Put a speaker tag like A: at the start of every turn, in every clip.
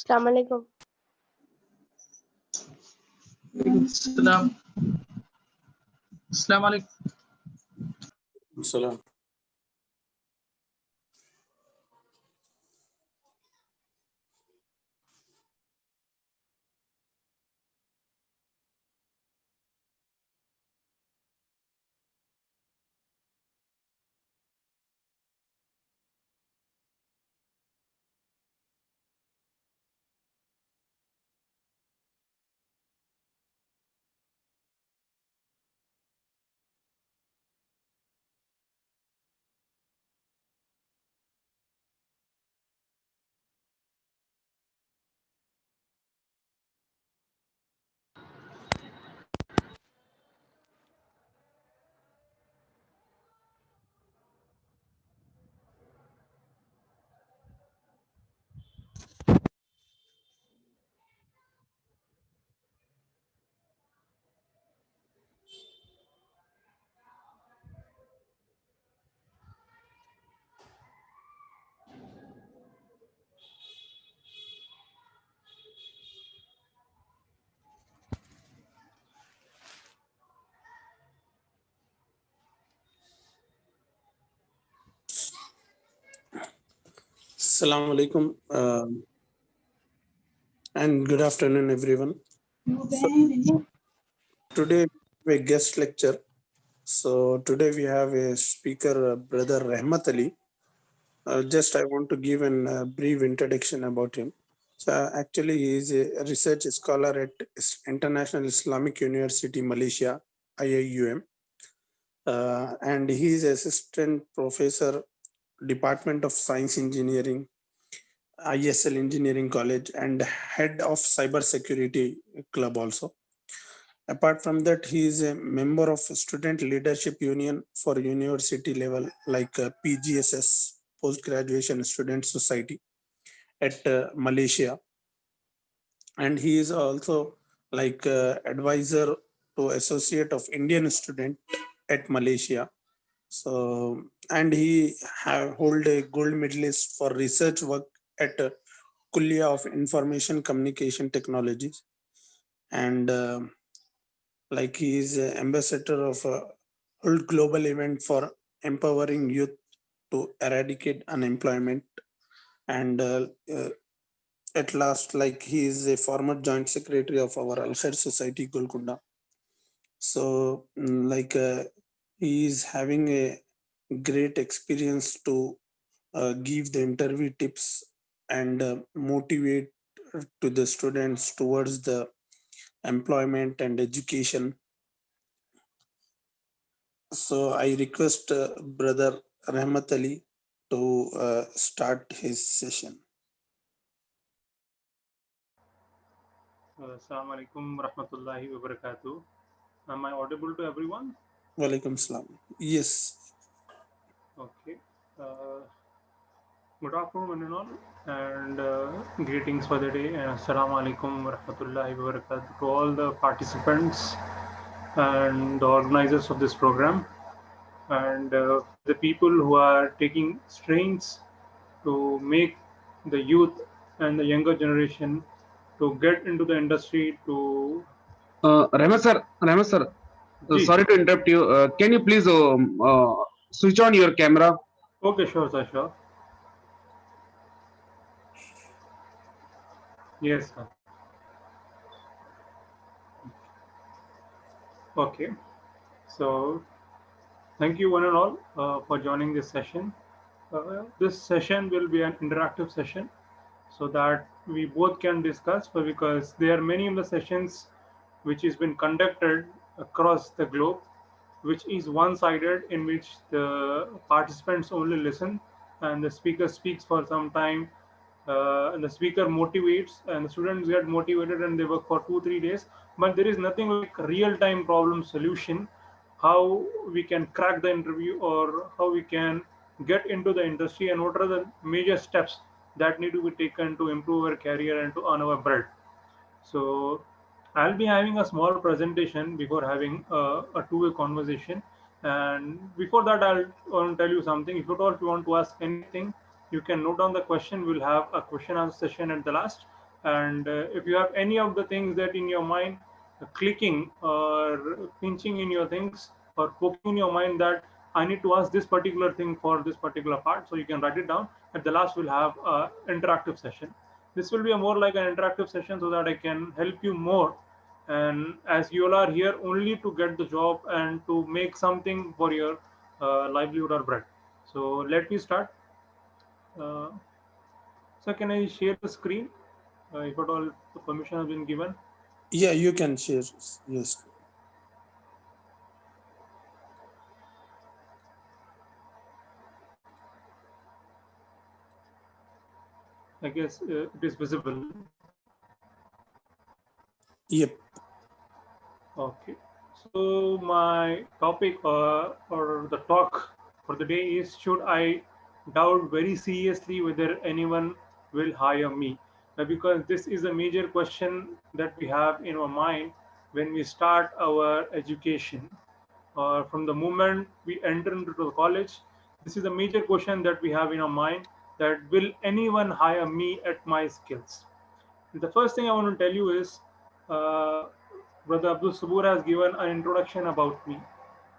A: अस्सलाम वालेकुम।
B: Salam. Assalamu alaikum.
C: Salam. Assalamu alaikum and good afternoon, everyone. So, today we have a guest lecture. So today we have a speaker, Brother Rahmat Ali. Just I want to give a brief introduction about him. So actually, he is a research scholar at International Islamic University, Malaysia, IIUM. And he is assistant professor, Department of Science Engineering, ISL Engineering College, and head of Cyber Security Club also. Apart from that, he is a member of Student Leadership Union for university level, like PGSS, Post Graduation Student Society at Malaysia. And he is also like advisor to Associate of Indian Student at Malaysia. So, and he hold a gold medalist for research work at Kulia of Information Communication Technologies. And like he is ambassador of a World Global Event for empowering youth to eradicate unemployment. And at last, like he is a former joint secretary of our Al Khair Society, Golconda. So like he is having a great experience to give the interview tips and motivate to the students towards the employment and education. So I request Brother Rahmat Ali to start his session.
D: Assalamu alaikum rahmatullahi wa barakatuh. Am I audible to everyone?
C: Walaikum salam. Yes.
D: Okay. Good afternoon and all, and greetings for the day. And Assalamu alaikum wa rahmatullahi wa barakatuh to all the participants and the organizers of this program, and the people who are taking strains to make the youth and the younger generation to get into the industry to
E: Rahmat sir,
D: Ji.
E: sorry to interrupt you. Can you please switch on your camera?
D: Okay, sure, sir, sure. Yes, sir. Okay. So, thank you one and all for joining this session. This session will be an interactive session so that we both can discuss, because there are many of the sessions which has been conducted across the globe, which is one-sided, in which the participants only listen and the speaker speaks for some time, and the speaker motivates and the students get motivated and they work for 2-3 days, but there is nothing like real-time problem solution, how we can crack the interview or how we can get into the industry and what are the major steps that need to be taken to improve our career and to earn our bread. So I'll be having a small presentation before having a two-way conversation. And before that, I'll want to tell you something. If at all you want to ask anything, you can note down the question. We'll have a question answer session at the last. And if you have any of the things that in your mind clicking or pinching in your things or poking in your mind that I need to ask this particular thing for this particular part, so you can write it down. At the last, we'll have an interactive session. This will be a more like an interactive session so that I can help you more. And as you all are here only to get the job and to make something for your livelihood or bread. So let me start. So can I share the screen if at all the permission has been given?
C: Yeah, you can share. Yes.
D: I guess it is visible.
C: Yep.
D: Okay. So my topic or the talk for the day is, should I doubt very seriously whether anyone will hire me? Because this is a major question that we have in our mind when we start our education, or from the moment we enter into the college. This is a major question that we have in our mind, that will anyone hire me at my skills? The first thing I want to tell you is, uh, Brother Abdul Sabur has given an introduction about me.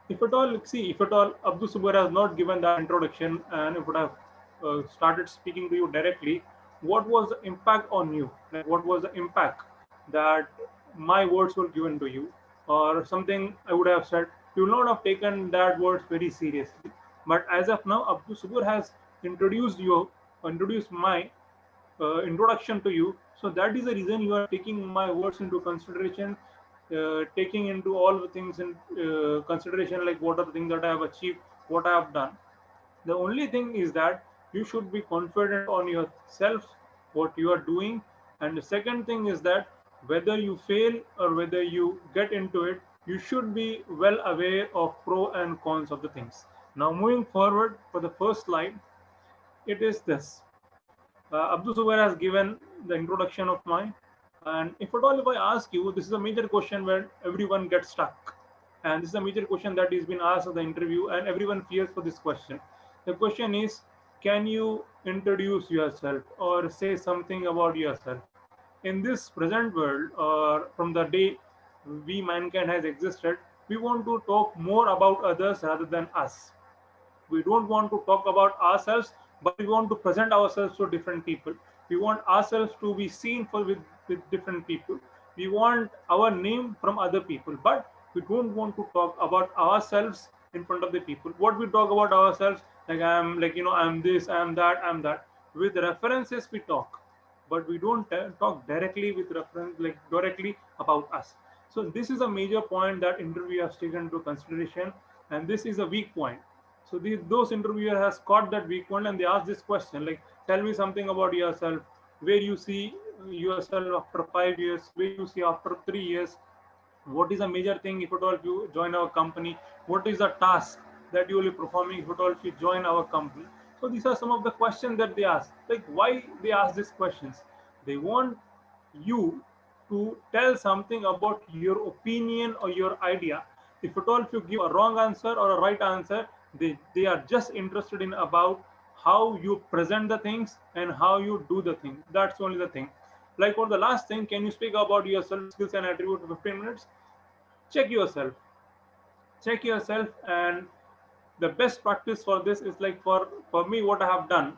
D: If at all, see, if at all Abdul Sabur has not given that introduction and it would have started speaking to you directly, what was the impact on you? Like, what was the impact that my words were given to you, or something I would have said? You will not have taken that words very seriously. But as of now, Abdul Sabur has introduced my introduction to you. So that is the reason you are taking my words into consideration, taking into all the things in consideration, like what are the things that I have achieved, what I have done. The only thing is that you should be confident on yourself, what you are doing. And the second thing is that whether you fail or whether you get into it, you should be well aware of pro and cons of the things. Now, moving forward for the first slide, it is this. Abdul Zubair has given the introduction of mine. And if at all, if I ask you, this is a major question where everyone gets stuck. And this is a major question that is being asked at the interview, and everyone fears for this question. The question is, can you introduce yourself or say something about yourself? In this present world, or from the day we mankind has existed, we want to talk more about others rather than us. We don't want to talk about ourselves, but we want to present ourselves to different people. We want ourselves to be seen with different people. We want our name from other people, but we don't want to talk about ourselves in front of the people. What we talk about ourselves, like I'm like, I'm this, I'm that, I'm that. With references we talk, but we don't talk directly with reference, like directly about us. So this is a major point that interview has taken into consideration, and this is a weak point. So those interviewer has caught that weak point, and they ask this question, like, tell me something about yourself, where you see yourself after 5 years, where you see after 3 years, what is a major thing if at all you join our company, what is the task that you will be performing if at all if you join our company. So these are some of the questions that they ask. Like, why they ask these questions? They want you to tell something about your opinion or your idea. If at all if you give a wrong answer or a right answer, they are just interested in about how you present the things and how you do the thing. That's only the thing. Like, for the last thing, can you speak about yourself, skills and attribute for 15 minutes? Check yourself. Check yourself. And the best practice for this is, like, for me, what I have done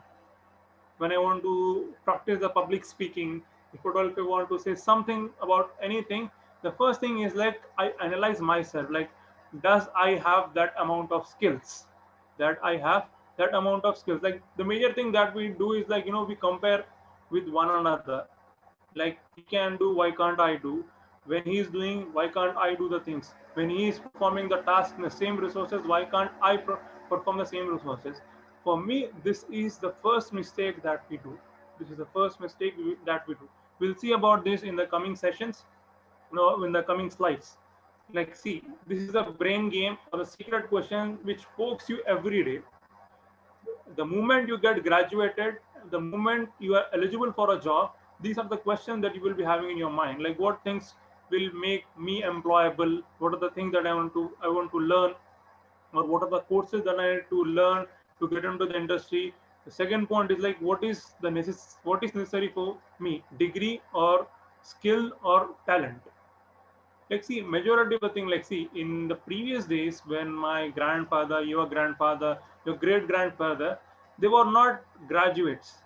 D: when I want to practice the public speaking, if at all if I want to say something about anything, the first thing is, like, I analyze myself. Like, does I have that amount of skills? That I have that amount of skills. Like, the major thing that we do is, like, we compare with one another. Like, he can do, why can't I do? When he's doing, why can't I do the things? When he is performing the task in the same resources, why can't I perform the same resources? For me, this is the first mistake that we do. This is the first mistake that we do. We'll see about this in the coming sessions, in the coming slides. Like, see, this is a brain game or a secret question which pokes you every day. The moment you get graduated, the moment you are eligible for a job, these are the questions that you will be having in your mind. Like, what things will make me employable? What are the things that I want to learn? Or what are the courses that I need to learn to get into the industry? The second point is like what is necessary for me, degree or skill or talent. Like see, majority of the thing, like see, in the previous days when my grandfather, your grandfather, your great grandfather, they were not graduates.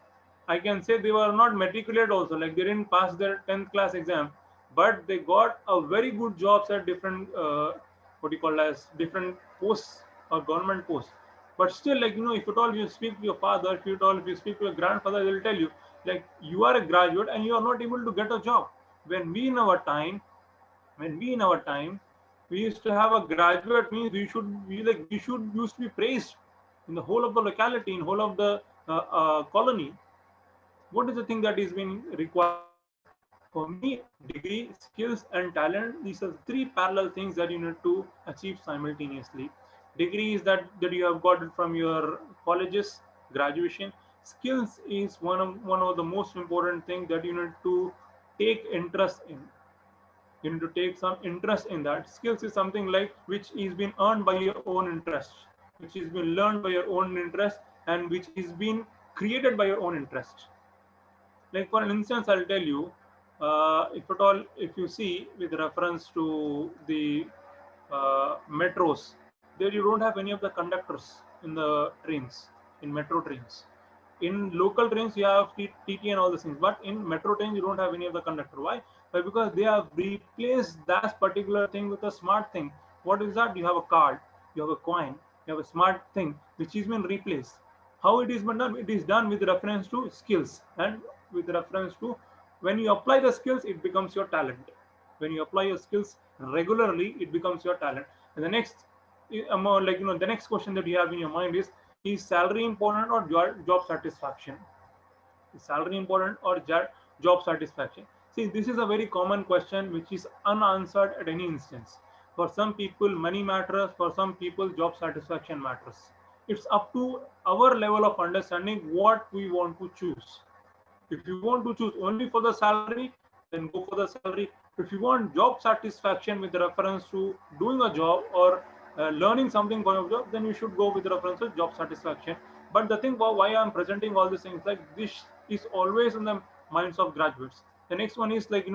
D: I can say they were not matriculate also, like they didn't pass their 10th class exam, but they got a very good jobs at different what you call as different posts or government posts. But still, like if at all you speak to your father, if you speak to your grandfather, they'll tell you like you are a graduate and you are not able to get a job. When we in our time we used to have a graduate means we should used to be praised in the whole of the locality, in whole of the colony. What is the thing that is being required? For me, degree, skills, and talent, these are three parallel things that you need to achieve simultaneously. Degree is that you have got it from your colleges, graduation. Skills is one of the most important things that you need to take interest in. You need to take some interest in that. Skills is something like which is been earned by your own interest, which is been learned by your own interest, and which is been created by your own interest. Like for an instance, I'll tell you, if at all, if you see with reference to the metros, there you don't have any of the conductors in the trains, in metro trains. In local trains, you have TT and all these things, but in metro trains, you don't have any of the conductor. Why? But because they have replaced that particular thing with a smart thing. What is that? You have a card, you have a coin, you have a smart thing which has been replaced. How it is been done? It is done with reference to skills and with reference to when you apply the skills, it becomes your talent. When you apply your skills regularly, it becomes your talent. And the next, the next question that you have in your mind is salary important or job satisfaction? Is salary important or job satisfaction? See, this is a very common question which is unanswered at any instance. For some people, money matters. For some people, job satisfaction matters. It's up to our level of understanding what we want to choose. If you want to choose only for the salary, then go for the salary. If you want job satisfaction with reference to doing a job or learning something for your job, then you should go with reference to job satisfaction. But the thing about why I'm presenting all these things, like this is always in the minds of graduates. The next one is like,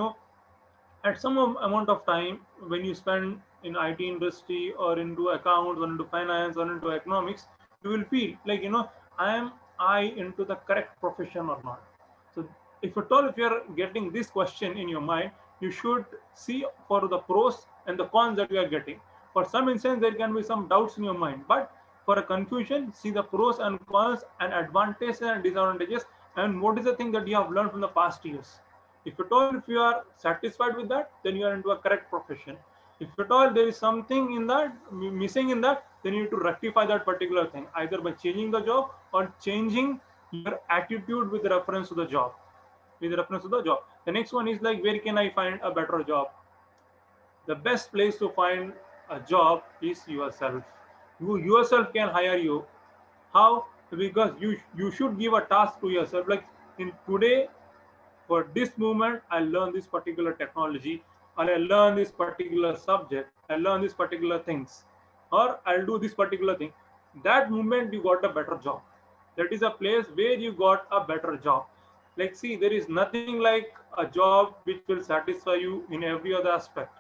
D: at some amount of time when you spend in IT industry or into accounts or into finance or into economics, you will feel like, am I into the correct profession or not? So if at all, if you're getting this question in your mind, you should see for the pros and the cons that you are getting. For some instance, there can be some doubts in your mind, but for a confusion, see the pros and cons and advantages and disadvantages, and what is the thing that you have learned from the past years. If at all, if you are satisfied with that, then you are into a correct profession. If at all there is something in that missing in that, then you need to rectify that particular thing, either by changing the job or changing your attitude with reference to the job. The next one is like, where can I find a better job? The best place to find a job is yourself. You yourself can hire you. How? Because you should give a task to yourself. Like in today, for this moment, I learn this particular technology, or I learn this particular subject, I learn this particular things, or I'll do this particular thing. That moment you got a better job. That is a place where you got a better job. Like see, there is nothing like a job which will satisfy you in every other aspect.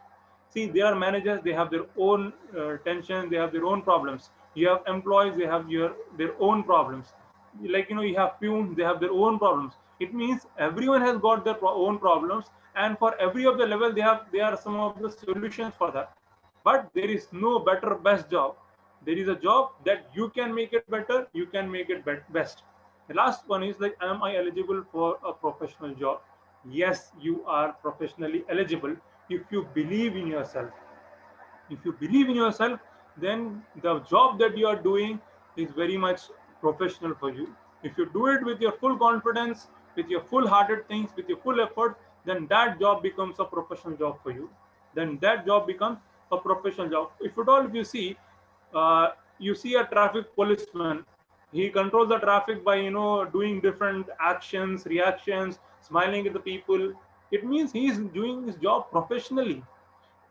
D: See, there are managers, they have their own tension, they have their own problems. You have employees, they have their own problems. Like you have peons, they have their own problems. It means everyone has got their own problems, and for every of the level they are some of the solutions for that. But there is no better best job. There is a job that you can make it better, you can make it best. The last one is like, am I eligible for a professional job? Yes, you are professionally eligible if you believe in yourself. If you believe in yourself, then the job that you are doing is very much professional for you. If you do it with your full confidence, with your full hearted things, with your full effort, then that job becomes a professional job for you. Then that job becomes a professional job. If at all, if you see a traffic policeman, he controls the traffic by doing different actions, reactions, smiling at the people. It means he is doing his job professionally.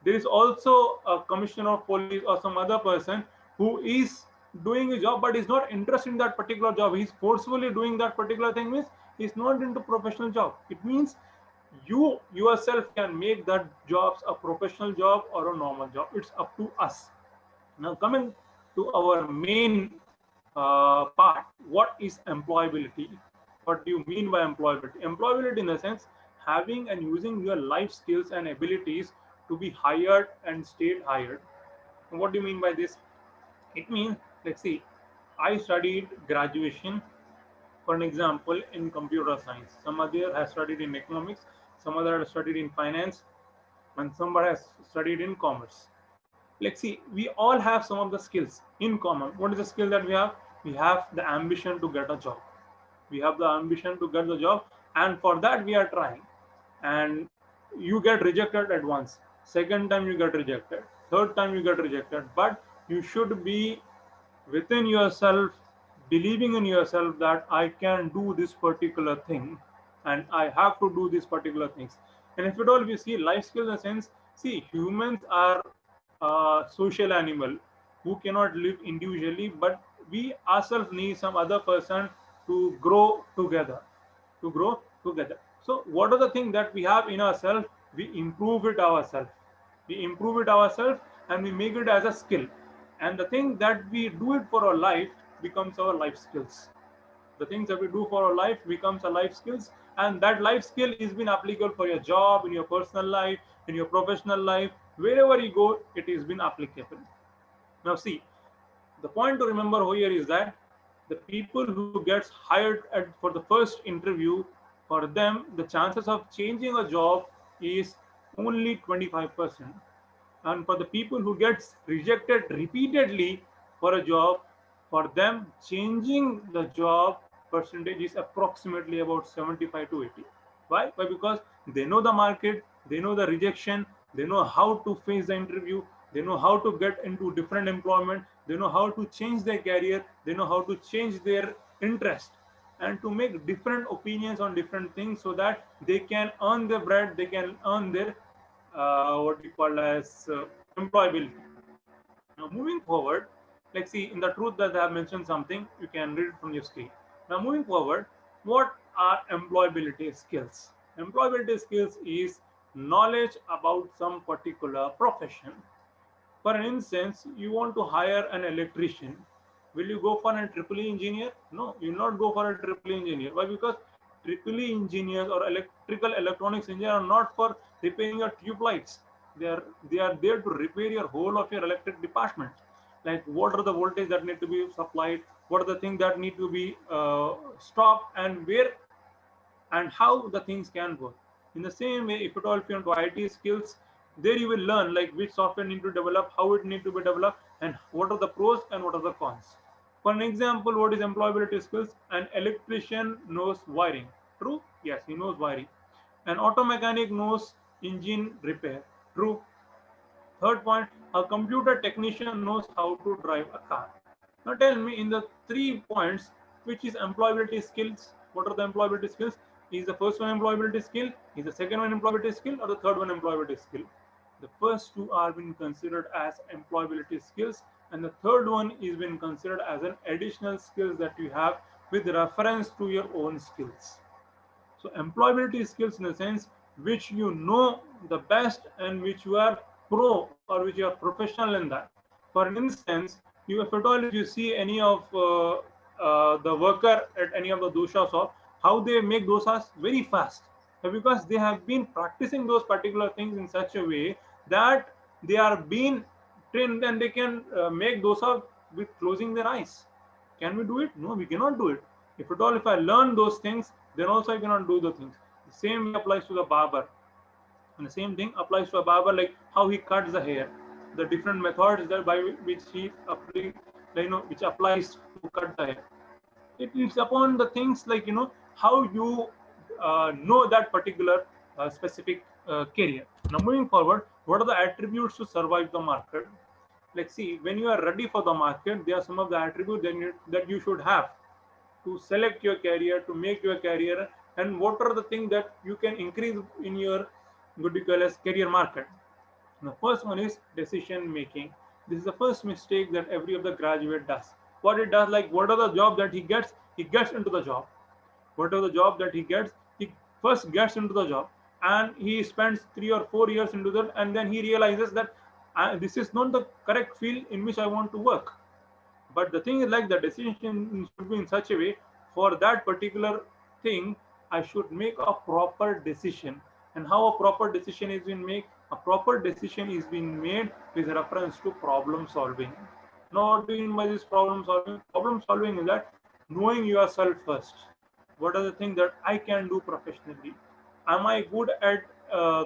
D: There is also a commissioner of police or some other person who is doing a job but is not interested in that particular job, he's forcefully doing that particular thing, means he's not into professional job. It means you yourself can make that jobs a professional job or a normal job. It's up to us. Now coming to our main part, what is employability? What do you mean by employability? Employability in the sense having and using your life skills and abilities to be hired and stayed hired. And what do you mean by this? It means, let's see, I studied graduation, for an example, in computer science. Some other has studied in economics, some other has studied in finance, and somebody has studied in commerce. Let's see, we all have some of the skills in common. What is the skill that we have? We have the ambition to get a job. We have the ambition to get the job, and for that we are trying. And you get rejected at once. Second time you get rejected. Third time you get rejected. But you should be within yourself, believing in yourself that I can do this particular thing and I have to do these particular things. And if at all we see life skills in a sense, see, humans are a social animal who cannot live individually, but we ourselves need some other person to grow together. To grow together. So what are the things that we have in ourselves? We improve it ourselves. We improve it ourselves and we make it as a skill. And the thing that we do it for our life becomes our life skills. The things that we do for our life becomes our life skills, and that life skill is been applicable for your job, in your personal life, in your professional life, wherever you go, it is been applicable. Now see, the point to remember here is that the people who gets hired for the first interview, for them the chances of changing a job is only 25%. And for the people who gets rejected repeatedly for a job, for them changing the job percentage is approximately about 75 to 80. Why? Because they know the market, they know the rejection, they know how to face the interview, they know how to get into different employment, they know how to change their career, they know how to change their interest, and to make different opinions on different things so that they can earn their bread, they can earn their what we call as employability. Now moving forward, let's see, in the truth that I have mentioned something, you can read it from your screen. Now moving forward, what are employability skills? Employability skills is knowledge about some particular profession. For instance, you want to hire an electrician. Will you go for a triple E engineer? No, you will not go for a triple E engineer. Why? Because triple E engineers or electrical electronics engineers are not for repairing your tube lights. They are there to repair your whole of your electric department. Like what are the voltage that need to be supplied? What are the things that need to be stopped, and where and how the things can work. In the same way, if at all if you want IT skills, there you will learn like which software need to develop, how it need to be developed, and what are the pros and what are the cons. For an example, what is employability skills? An electrician knows wiring. True? Yes, he knows wiring. An auto mechanic knows engine repair. True. Third point, a computer technician knows how to drive a car. Now tell me, in the 3 points, which is employability skills? What are the employability skills? Is the first one employability skill? Is the second one employability skill? Or the third one employability skill? The first two are being considered as employability skills, and the third one is being considered as an additional skills that you have with reference to your own skills. So employability skills in the sense which you know the best and which you are pro or which you are professional in that. For instance, you if at all if you see any of the worker at any of the dosha shop, how they make dosas very fast, because they have been practicing those particular things in such a way that they are being trained and they can make dosa with closing their eyes. Can we do it? No, we cannot do it. If at all, if I learn those things, then also I cannot do the things. The same way applies to the barber. And the same thing applies to a barber, like how he cuts the hair, the different methods that by which he which applies to cut the hair. It is upon the things like how you know that particular specific career. Now moving forward, what are the attributes to survive the market? Let's see, when you are ready for the market, there are some of the attributes that you should have to select your career, to make your career, and what are the things that you can increase in your what you call as career market. The first one is decision making. This is the first mistake that every of the graduate does. what it does, like what are the job that he gets into the job. Whatever the job that he first gets into the job, and he spends 3 or 4 years into that, and then he realizes that this is not the correct field in which I want to work. But the thing is, like, the decision should be in such a way, for that particular thing I should make a proper decision. And how a proper decision is being made? A proper decision is being made with reference to problem solving. Now, what do you mean by this problem solving? Problem solving is that knowing yourself first. What are the things that I can do professionally? Am I good at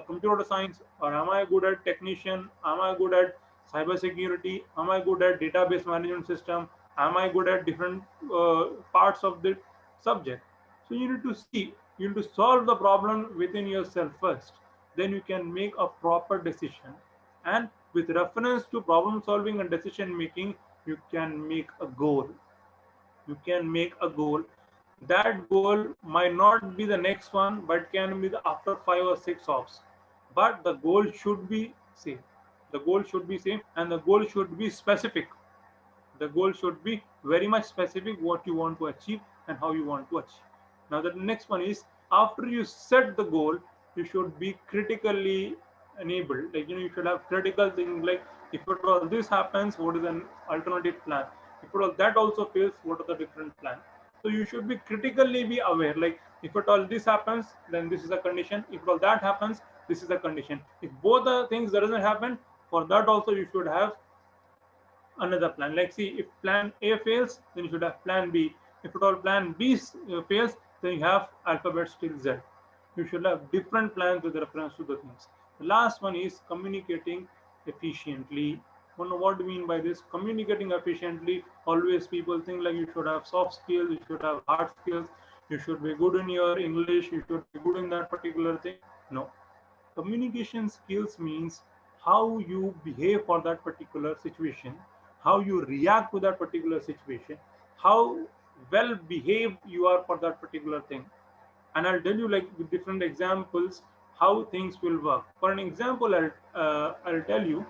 D: computer science, or am I good at technician? Am I good at cybersecurity? Am I good at database management system? Am I good at different parts of the subject? So you need to see, you need to solve the problem within yourself first. Then you can make a proper decision. And with reference to problem solving and decision making, you can make a goal. You can make a goal. That goal might not be the next one, but can be the after 5 or 6 hops. But the goal should be same. The goal should be same, and the goal should be specific. The goal should be very much specific, what you want to achieve and how you want to achieve. Now the next one is, after you set the goal, you should be critically enabled. Like, you should have critical things, like, if at all this happens, what is an alternative plan? If at all that also fails, what are the different plans? So you should be critically be aware, like, if at all this happens, then this is a condition. If at all that happens, this is a condition. If both the things doesn't happen, for that also you should have another plan. Like, see, if plan A fails, then you should have plan B. If at all plan B fails, then you have alphabets till Z. You should have different plans with reference to the things. The last one is communicating efficiently. What do you mean by this? Communicating efficiently, always people think like you should have soft skills, you should have hard skills, you should be good in your English, you should be good in that particular thing. No. Communication skills means how you behave for that particular situation, how you react to that particular situation, how well behaved you are for that particular thing. And I'll tell you, like, with different examples, how things will work. For an example, I'll tell you,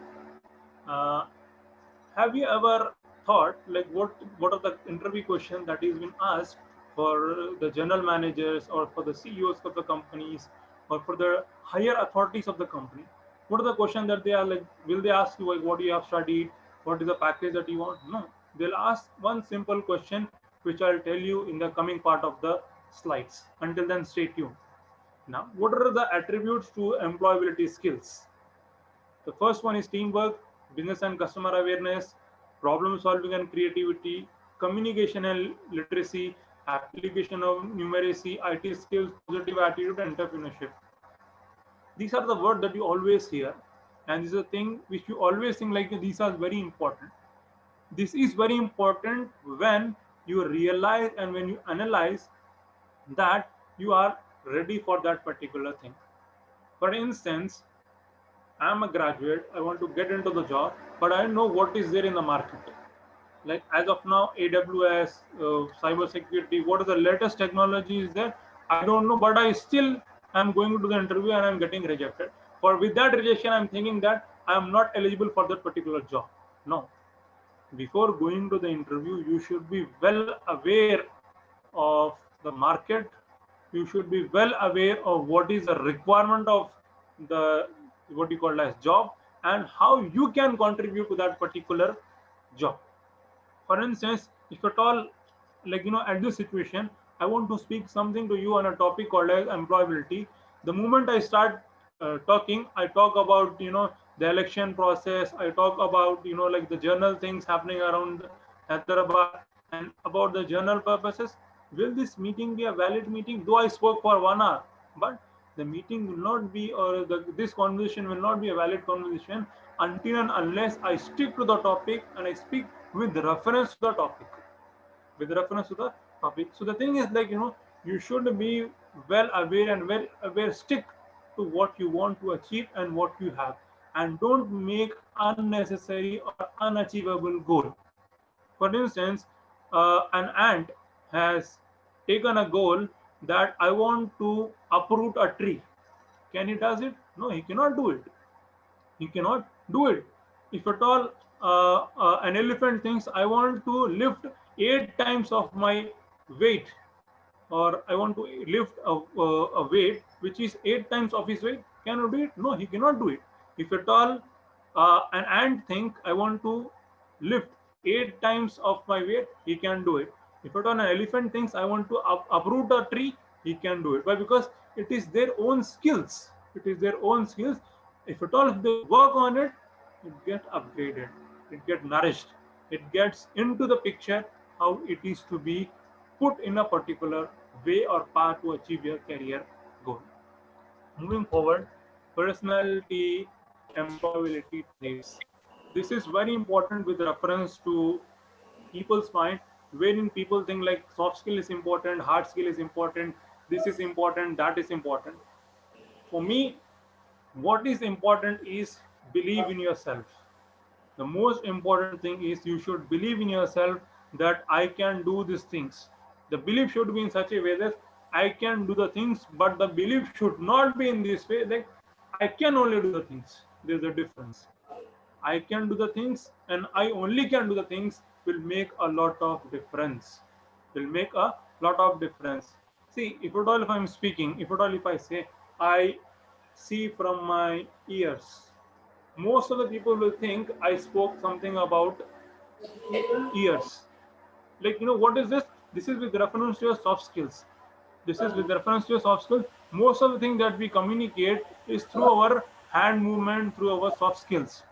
D: have you ever thought, like, what are the interview questions that is been asked for the general managers or for the CEOs of the companies or for the higher authorities of the company? What are the questions that they are like? Will they ask you, like, what you have studied? What is the package that you want? No, they'll ask one simple question, which I'll tell you in the coming part of the slides. Until then, stay tuned. Now, what are the attributes to employability skills? The first one is teamwork, business and customer awareness, problem solving and creativity, communication and literacy, application of numeracy, IT skills, positive attitude, and entrepreneurship. These are the words that you always hear, and this is a thing which you always think like these are very important. This is very important when you realize and when you analyze that you are ready for that particular thing. For instance, I'm a graduate, I want to get into the job, but I know what is there in the market. Like, as of now, AWS, cyber security, what is the latest technology is there? I don't know, but I still am going to the interview and I'm getting rejected. For with that rejection, I'm thinking that I'm not eligible for that particular job. No. Before going to the interview, you should be well aware of the market. You should be well aware of what is the requirement of the what you call as job and how you can contribute to that particular job. For instance, if at all, like, at this situation, I want to speak something to you on a topic called as employability. The moment I start talking, I talk about the election process. I talk about like the journal things happening around Hyderabad and about the journal purposes. Will this meeting be a valid meeting? Though I spoke for 1 hour, but the meeting will not be, or this conversation will not be a valid conversation until and unless I stick to the topic and I speak with reference to the topic. With reference to the topic. So the thing is, like, you should be well aware and well aware, stick to what you want to achieve and what you have, and don't make unnecessary or unachievable goal. For instance, an ant has taken a goal that I want to uproot a tree. Can he does it? No, he cannot do it. He cannot do it. if at all an elephant thinks I want to lift 8 times of my weight, or I want to lift a weight which is 8 times of his weight, can you do it? No, he cannot do it. If at all an ant think I want to lift 8 times of my weight, he can do it. If at all an elephant thinks I want to uproot a tree, he can do it. Why? Because it is their own skills. It is their own skills. If at all if they work on it, it gets upgraded, it gets nourished, it gets into the picture how it is to be put in a particular way or path to achieve your career goal. Moving forward, personality, employability traits. This is very important with reference to people's mind, wherein people think like soft skill is important, hard skill is important, this is important, that is important. For me, what is important is believe in yourself. The most important thing is you should believe in yourself that I can do these things. The belief should be in such a way that I can do the things, but the belief should not be in this way like I can only do the things. There's a difference. I can do the things and I only can do the things will make a lot of difference. Will make a lot of difference. See, if at all if I'm speaking, if at all if I say I see from my ears, most of the people will think I spoke something about ears. Like, what is this? This is with reference to your soft skills. This is with reference to your soft skills. Most of the thing that we communicate is through our hand movement, through our soft skills.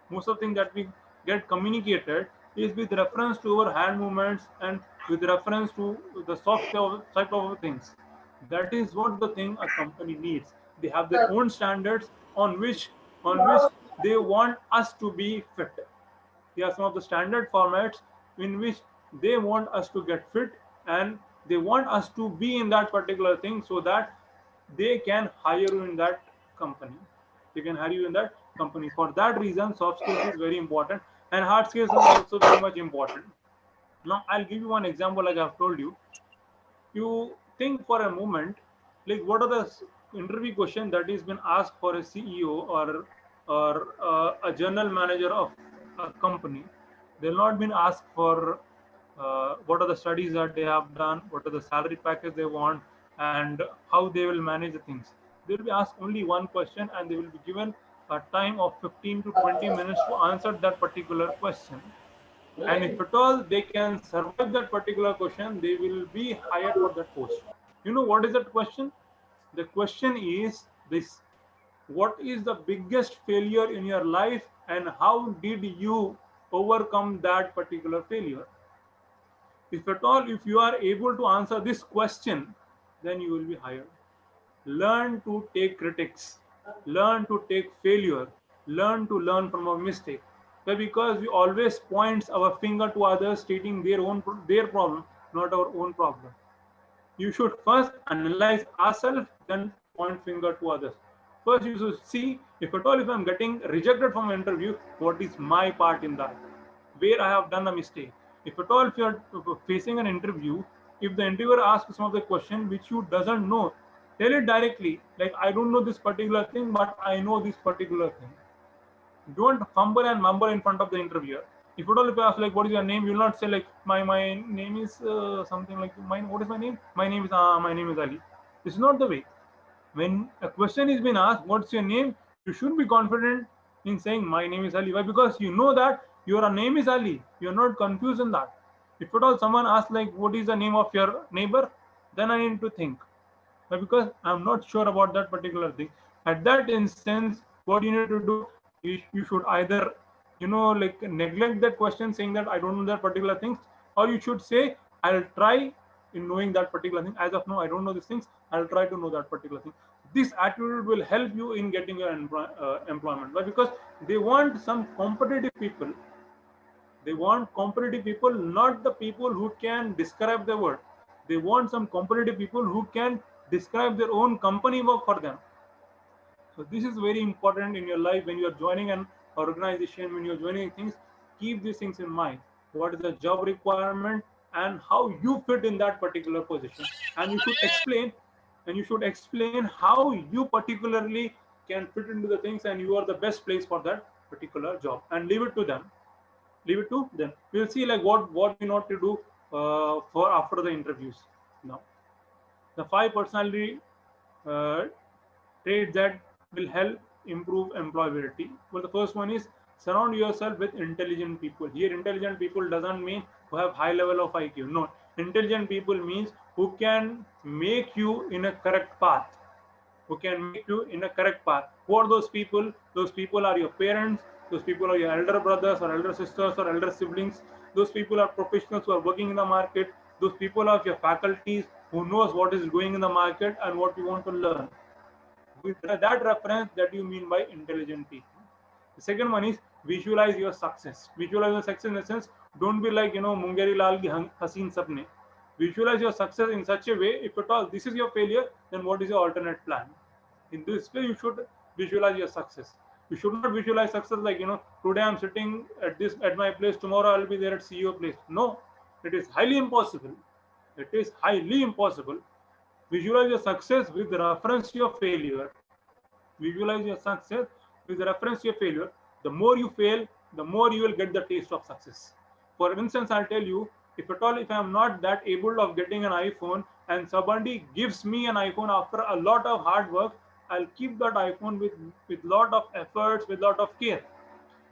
D: Most of the thing that we get communicated is with reference to our hand movements and with reference to the soft type of things. That is what the thing a company needs. They have their own standards on which they want us to be fit. They are some of the standard formats in which they want us to get fit, and they want us to be in that particular thing so that they can hire you in that company. They can hire you in that company. For that reason, soft skills is very important, and hard skills is also very much important. Now, I'll give you one example. Like I've told you, you think for a moment, like what are the interview questions that is been asked for a CEO or a general manager of a company. They'll not been asked for what are the studies that they have done, what are the salary package they want, and how they will manage the things. They will be asked only one question, and they will be given a time of 15 to 20 minutes to answer that particular question. And if at all they can survive that particular question, they will be hired for that post. You know what is that question? The question is this: what is the biggest failure in your life, and how did you overcome that particular failure? If at all if you are able to answer this question, then you will be hired. Learn to take critics, learn to take failure, learn from our mistake. But because we always points our finger to others, stating their problem, not our own problem. You should first analyze ourselves, then point finger to others. First, you should see if at all if I'm getting rejected from an interview, what is my part in that, where I have done a mistake. If at all if you're facing an interview, if the interviewer asks some of the question which you doesn't know, tell it directly. Like, I don't know this particular thing, but I know this particular thing. Don't fumble and mumble in front of the interviewer. If at all if you ask like what is your name, you will not say like my name is something like what is my name? My name is Ali. This is not the way. When a question is being asked, what's your name? You should be confident in saying my name is Ali. Why? Because you know that your name is Ali. You're not confused in that. If at all someone asks like what is the name of your neighbor, then I need to think. But because I'm not sure about that particular thing, at that instance, what you need to do, you should either, like neglect that question saying that I don't know that particular things, or you should say, I'll try in knowing that particular thing. As of now, I don't know these things. I'll try to know that particular thing. This attitude will help you in getting your employment. Why? Because they want some competitive people. They want competitive people, not the people who can describe the word. They want some competitive people who can describe their own company work for them. So this is very important in your life when you are joining an organization, when you're joining things. Keep these things in mind. What is the job requirement and how you fit in that particular position, and you should explain how you particularly can fit into the things, and you are the best place for that particular job, and leave it to them. Leave it to them. We'll see like what we need to do for after the interviews. Now, the 5 personality uh, traits that will help improve employability. Well, the first one is surround yourself with intelligent people. Here, intelligent people doesn't mean who have high level of IQ. No, intelligent people means who can make you in a correct path. Who can make you in a correct path. Who are those people? Those people are your parents. Those people are your elder brothers or elder sisters or elder siblings. Those people are professionals who are working in the market. Those people are your faculties who knows what is going in the market and what you want to learn. With that reference, that you mean by intelligent people. The second one is visualize your success. Visualize your success in the sense, don't be like Mungeri Lal ki Haseen Sapne. Visualize your success in such a way, if at all this is your failure, then what is your alternate plan? In this way, you should visualize your success. You should not visualize success like today I'm sitting at my place, tomorrow I'll be there at CEO place. No, it is highly impossible. It is highly impossible. Visualize your success with reference to your failure. Visualize your success with reference to your failure. The more you fail, the more you will get the taste of success. For instance, I'll tell you, if at all, if I'm not that able of getting an iPhone and somebody gives me an iPhone after a lot of hard work, I'll keep that iPhone with lot of efforts, with lot of care.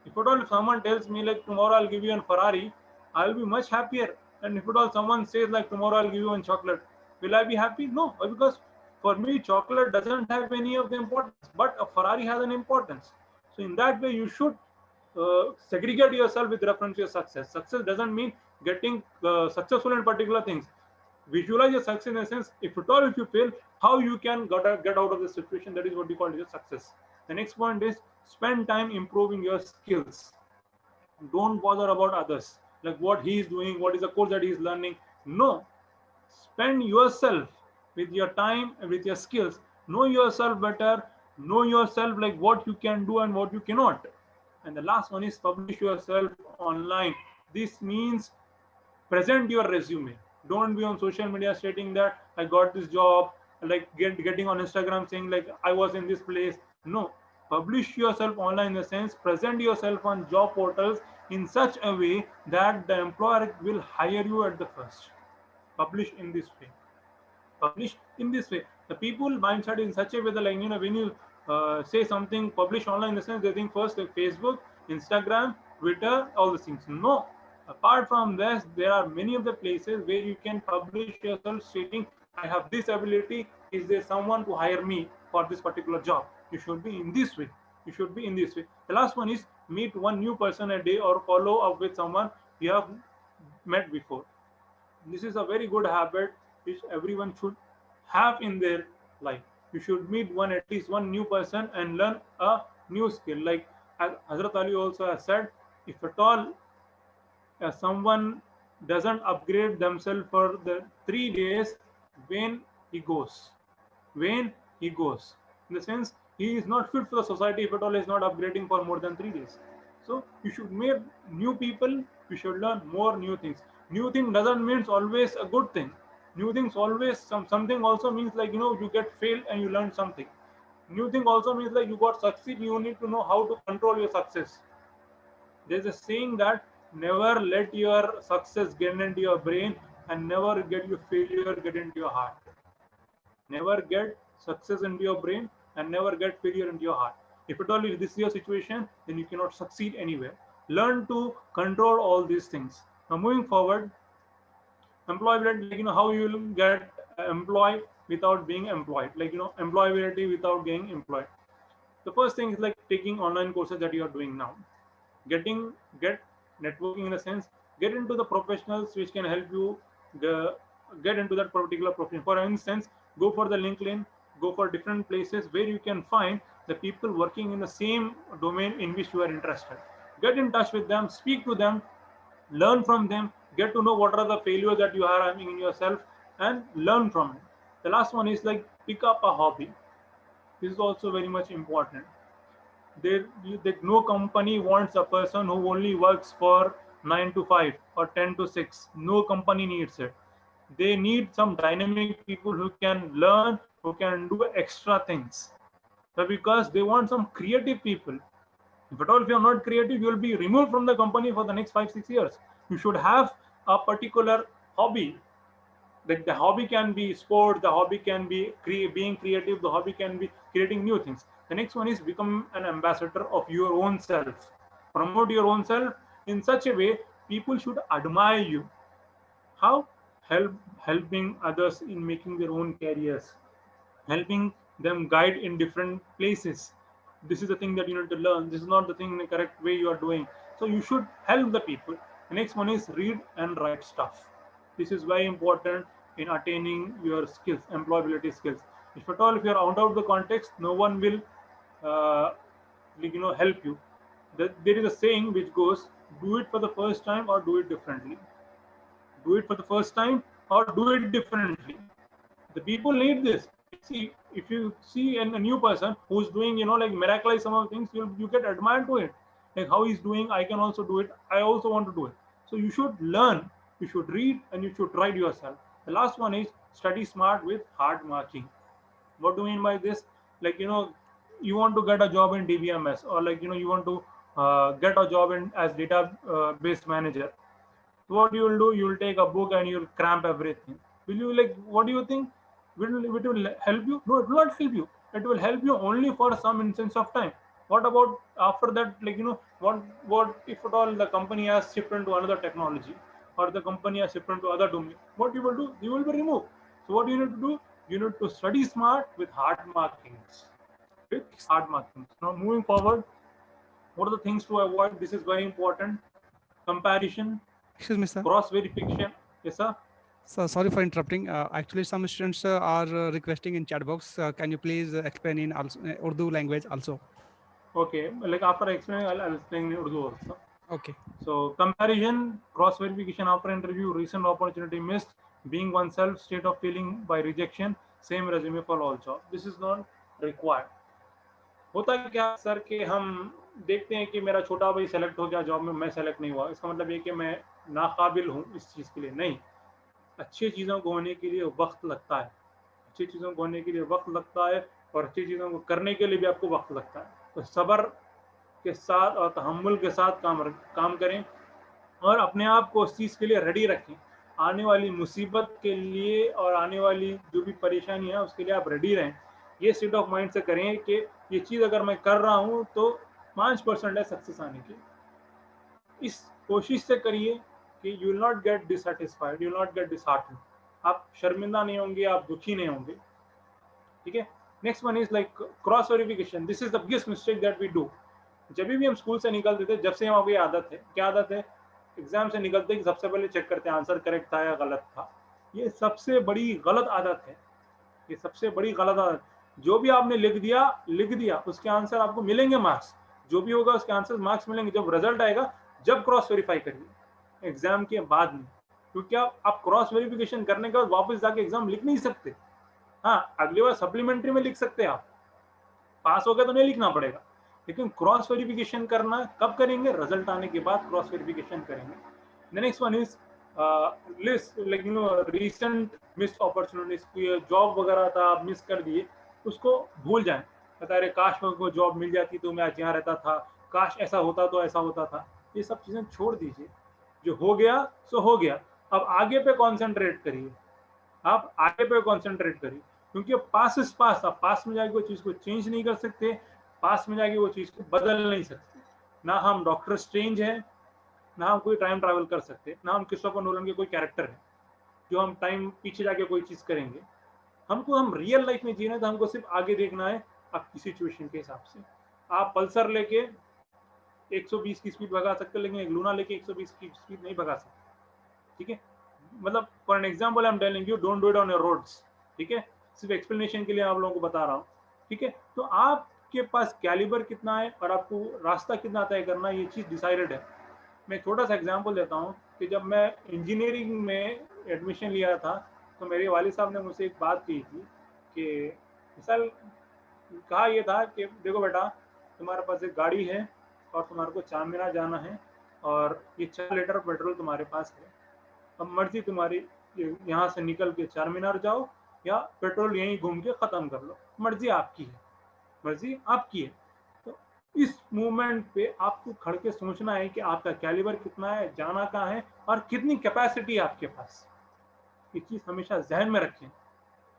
D: If at all, if someone tells me like tomorrow I'll give you a Ferrari, I'll be much happier. And if at all someone says like tomorrow I'll give you one chocolate, will I be happy? No, because for me chocolate doesn't have any of the importance, but a Ferrari has an importance. So in that way, you should segregate yourself with reference to your success. Success doesn't mean getting successful in particular things. Visualize your success in a sense, if at all if you fail, how you can get out of the situation. That is what we call your success. The next point is spend time improving your skills. Don't bother about others, like what he is doing, what is the course that he is learning. No, spend yourself with your time and with your skills. Know yourself better. Know yourself like what you can do and what you cannot. And the last one is publish yourself online. This means present your resume. Don't be on social media stating that I got this job, like getting on Instagram saying like I was in this place. No, publish yourself online in the sense present yourself on job portals in such a way that the employer will hire you at the first. Publish in this way. Publish in this way. The people mindset in such a way that like when you say something publish online in the sense they think first like Facebook, Instagram, Twitter, all these things. No. Apart from this, there are many of the places where you can publish yourself stating, I have this ability. Is there someone to hire me for this particular job? You should be in this way. You should be in this way. The last one is meet one new person a day or follow up with someone you have met before. This is a very good habit which everyone should have in their life. You should meet at least one new person and learn a new skill. Like Hazrat Ali also has said, if at all someone doesn't upgrade themselves for the 3 days, when he goes, in the sense he is not fit for the society if at all is not upgrading for more than 3 days. So you should meet new people. You should learn more new things. New thing doesn't mean always a good thing. New things always something also means like you get failed and you learn something. New thing also means like you got succeed. You need to know how to control your success. There's a saying that never let your success get into your brain and never get your failure get into your heart. Never get success into your brain and never get failure into your heart. If at all if this is your situation, then you cannot succeed anywhere. Learn to control all these things. Now moving forward, employability, like how you will get employed without being employed, like employability without getting employed. The first thing is like taking online courses that you are doing now. Get networking in a sense, get into the professionals which can help you get into that particular profession. For instance, go for the LinkedIn, go for different places where you can find the people working in the same domain in which you are interested. Get in touch with them, speak to them, learn from them, get to know what are the failures that you are having in yourself and learn from it. The last one is like pick up a hobby. This is also very much important. No company wants a person who only works for 9 to 5 or 10 to 6. No company needs it. They need some dynamic people who can learn, who can do extra things. So because they want some creative people. If at all, if you are not creative, you will be removed from the company for the next 5-6 years. You should have a particular hobby. Like the hobby can be sport, the hobby can be being creative, the hobby can be creating new things. The next one is become an ambassador of your own self. Promote your own self in such a way people should admire you. How? Helping others in making their own careers, helping them guide in different places. This is the thing that you need to learn. This is not the thing in the correct way you are doing. So you should help the people. The next one is read and write stuff. This is very important in attaining your skills, employability skills. If at all, if you are out of the context, no one will help you. There is a saying which goes, do it for the first time or do it differently. Do it for the first time or do it differently. The people need this. See, if you see a new person who's doing, like miraculous some of the things, you get admired to it. Like how he's doing, I can also do it. I also want to do it. So you should learn, you should read, and you should write yourself. The last one is study smart with hard marking. What do you mean by this? Like, you want to get a job in DBMS, or like, you want to get a job in as database manager. So what you will do, you will take a book and you will cramp everything. Will you, like, what do you think? Will it will help you? No, it will not help you. It will help you only for some instance of time. What about after that? Like, what if at all the company has shifted into another technology, or the company has shifted into other domain? What you will do? You will be removed. So what you need to do? You need to study smart with hard markings. With hard markings. Now moving forward, what are the things to avoid? This is very important. Comparison,
A: Excuse me, sir.
D: cross verification. Yes, sir.
A: So sorry for interrupting. Actually, some students are requesting in chat box. Can you please explain in also, Urdu language also?
D: Okay, like after explaining, I'll explain in Urdu also.
A: Okay.
D: So comparison, cross verification after interview, recent opportunity missed, being oneself, state of feeling by rejection, same resume for all job. This is not required. होता क्या sir कि हम देखते हैं कि मेरा छोटा भाई सेलेक्ट हो गया जॉब में, मैं सेलेक्ट नहीं हुआ, इसका मतलब ये कि मैं नाकाबिल हूँ इस चीज़ के लिए। नहीं, अच्छी चीज़ों को होने के लिए वक्त लगता है, अच्छी चीज़ों को होने के लिए वक्त लगता है, और अच्छी चीज़ों को करने के लिए भी आपको वक्त लगता है। तो सब्र के साथ और तहम्मुल के साथ काम करें, और अपने आप को उस चीज़ के लिए रेडी रखें। आने वाली मुसीबत के लिए और आने वाली जो भी परेशानी है उसके लिए आप रेडी रहें। ये स्टेट ऑफ माइंड से करें कि ये चीज़ अगर मैं कर रहा हूँ तो 5% है सक्सेस आने की। इस कोशिश से करिए कि you will not gate dissatisfied, you will not gate disheartened. आप शर्मिंदा नहीं होंगे, आप दुखी नहीं होंगे। ठीक है। Next one is like cross verification. This is the biggest mistake that we do. जब भी हम स्कूल से निकलते थे, जब से हमारी आदत है, क्या आदत है, एग्जाम से निकलते कि सबसे पहले चेक करते हैं आंसर करेक्ट था या गलत था। ये सबसे बड़ी गलत आदत है, ये सबसे बड़ी गलत आदत। जो भी आपने लिख दिया उसके आंसर आपको मिलेंगे, मार्क्स जो भी होगा उसके आंसर मार्क्स मिलेंगे। जब रिजल्ट आएगा जब क्रॉस वेरीफाई करिए एग्जाम के बाद में, क्योंकि आप क्रॉस वेरिफिकेशन करने के बाद वापस जाके एग्जाम लिख नहीं सकते। हाँ, अगली बार सप्लीमेंट्री में लिख सकते हैं, आप पास हो गए तो नहीं लिखना पड़ेगा, लेकिन क्रॉस वेरिफिकेशन करना कब करेंगे? रिजल्ट आने के बाद क्रॉस वेरिफिकेशन करेंगे। The next one is list, like recent missed opportunities. Job वगैरह था आप मिस कर दिए, उसको भूल जाएं। बता रहे काश को जॉब मिल जाती तो मैं आज यहाँ रहता था, काश ऐसा होता तो ऐसा होता था। ये सब चीजें छोड़ दीजिए, जो हो गया सो हो गया। अब आगे पे कॉन्सेंट्रेट करिए, आप आगे पे कॉन्सेंट्रेट करिए, क्योंकि पास इज पास। आप पास में जाके वो चीज को चेंज नहीं कर सकते, पास में जाके वो चीज को बदल नहीं सकते। ना हम डॉक्टर स्ट्रेंज है, ना हम कोई टाइम ट्रैवल कर सकते, ना हम क्रिस्टोफर नोलन के कोई कैरेक्टर है जो हम टाइम पीछे जाके कोई चीज करेंगे। हम रियल लाइफ में जीना है, तो हमको सिर्फ आगे देखना है आपकी सिचुएशन के हिसाब से। आप पल्सर लेके 120 की स्पीड भगा सकते, लेकिन एक लूना लेके 120 की स्पीड नहीं भगा सकते। ठीक है, मतलब for an example I am telling you, don't do it on your roads. ठीक है, सिर्फ एक्सप्लेनेशन के लिए आप लोगों को बता रहा हूँ। ठीक है, तो आपके पास कैलिबर कितना है और आपको रास्ता कितना तय करना है, ये चीज़ डिसाइडेड है। मैं छोटा सा एग्जांपल देता हूँ कि जब मैं इंजीनियरिंग में एडमिशन लिया था, तो मेरे वालिद साहब ने मुझसे एक बात की थी कि मिसाल कहा ये था कि देखो बेटा, तुम्हारे पास एक गाड़ी है और तुम्हारे को चार मीनार जाना है, और ये 4 लीटर पेट्रोल तुम्हारे पास है। अब मर्जी तुम्हारी, यहाँ से निकल के चार मीनार जाओ या पेट्रोल यहीं घूम के ख़त्म कर लो, मर्जी आपकी है, मर्जी आपकी है। तो इस मूवमेंट पे आपको खड़ के सोचना है कि आपका कैलिबर कितना है, जाना कहाँ है और कितनी कैपेसिटी है आपके पास। ये चीज हमेशा जहन में रखें,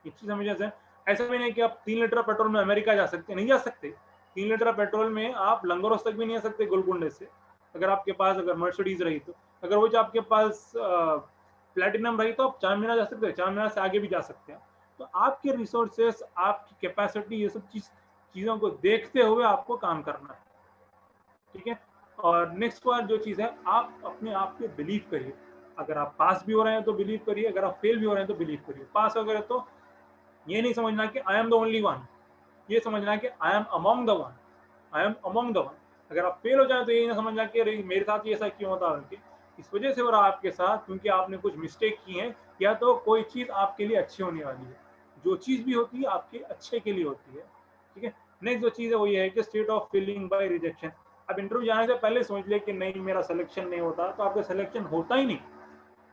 D: ये चीज हमेशा जहन। ऐसा भी नहीं कि आप 3 लीटर पेट्रोल में अमेरिका जा सकते, नहीं जा सकते। 3 लीटर पेट्रोल में आप लंगरोस तक भी नहीं आ सकते गोलकुंडे से, अगर आपके पास अगर मर्सिडीज रही तो। अगर वो जो आपके पास प्लेटिनम रही तो आप चार मीनार जा सकते हैं, चार मीनार से आगे भी जा सकते हैं। तो आपके रिसोर्सेस, आपकी कैपेसिटी, ये सब चीजों को देखते हुए आपको काम करना है, ठीक है। और नेक्स्ट बार जो चीज है, आप अपने आप पे बिलीव करिए। अगर आप पास भी हो रहे हैं तो बिलीव करिए, अगर आप फेल भी हो रहे हैं तो बिलीव करिए। पास वगैरह तो ये नहीं समझना कि I am the only one, ये समझना कि I am among the one, I am among the one. अगर आप फेल हो जाए तो ये नहीं समझना कि अरे मेरे साथ ये ऐसा क्यों होता है, इस वजह से हो रहा है आपके साथ क्योंकि आपने कुछ मिस्टेक की है, या तो कोई चीज आपके लिए अच्छी होने वाली है। जो चीज भी होती है आपके अच्छे के लिए होती है, ठीक है। नेक्स्ट जो चीज है वो ये है कि state of feeling by rejection. अब इंटरव्यू जाने से पहले सोच ले कि नहीं मेरा सिलेक्शन नहीं होता, तो आपका सिलेक्शन होता ही नहीं।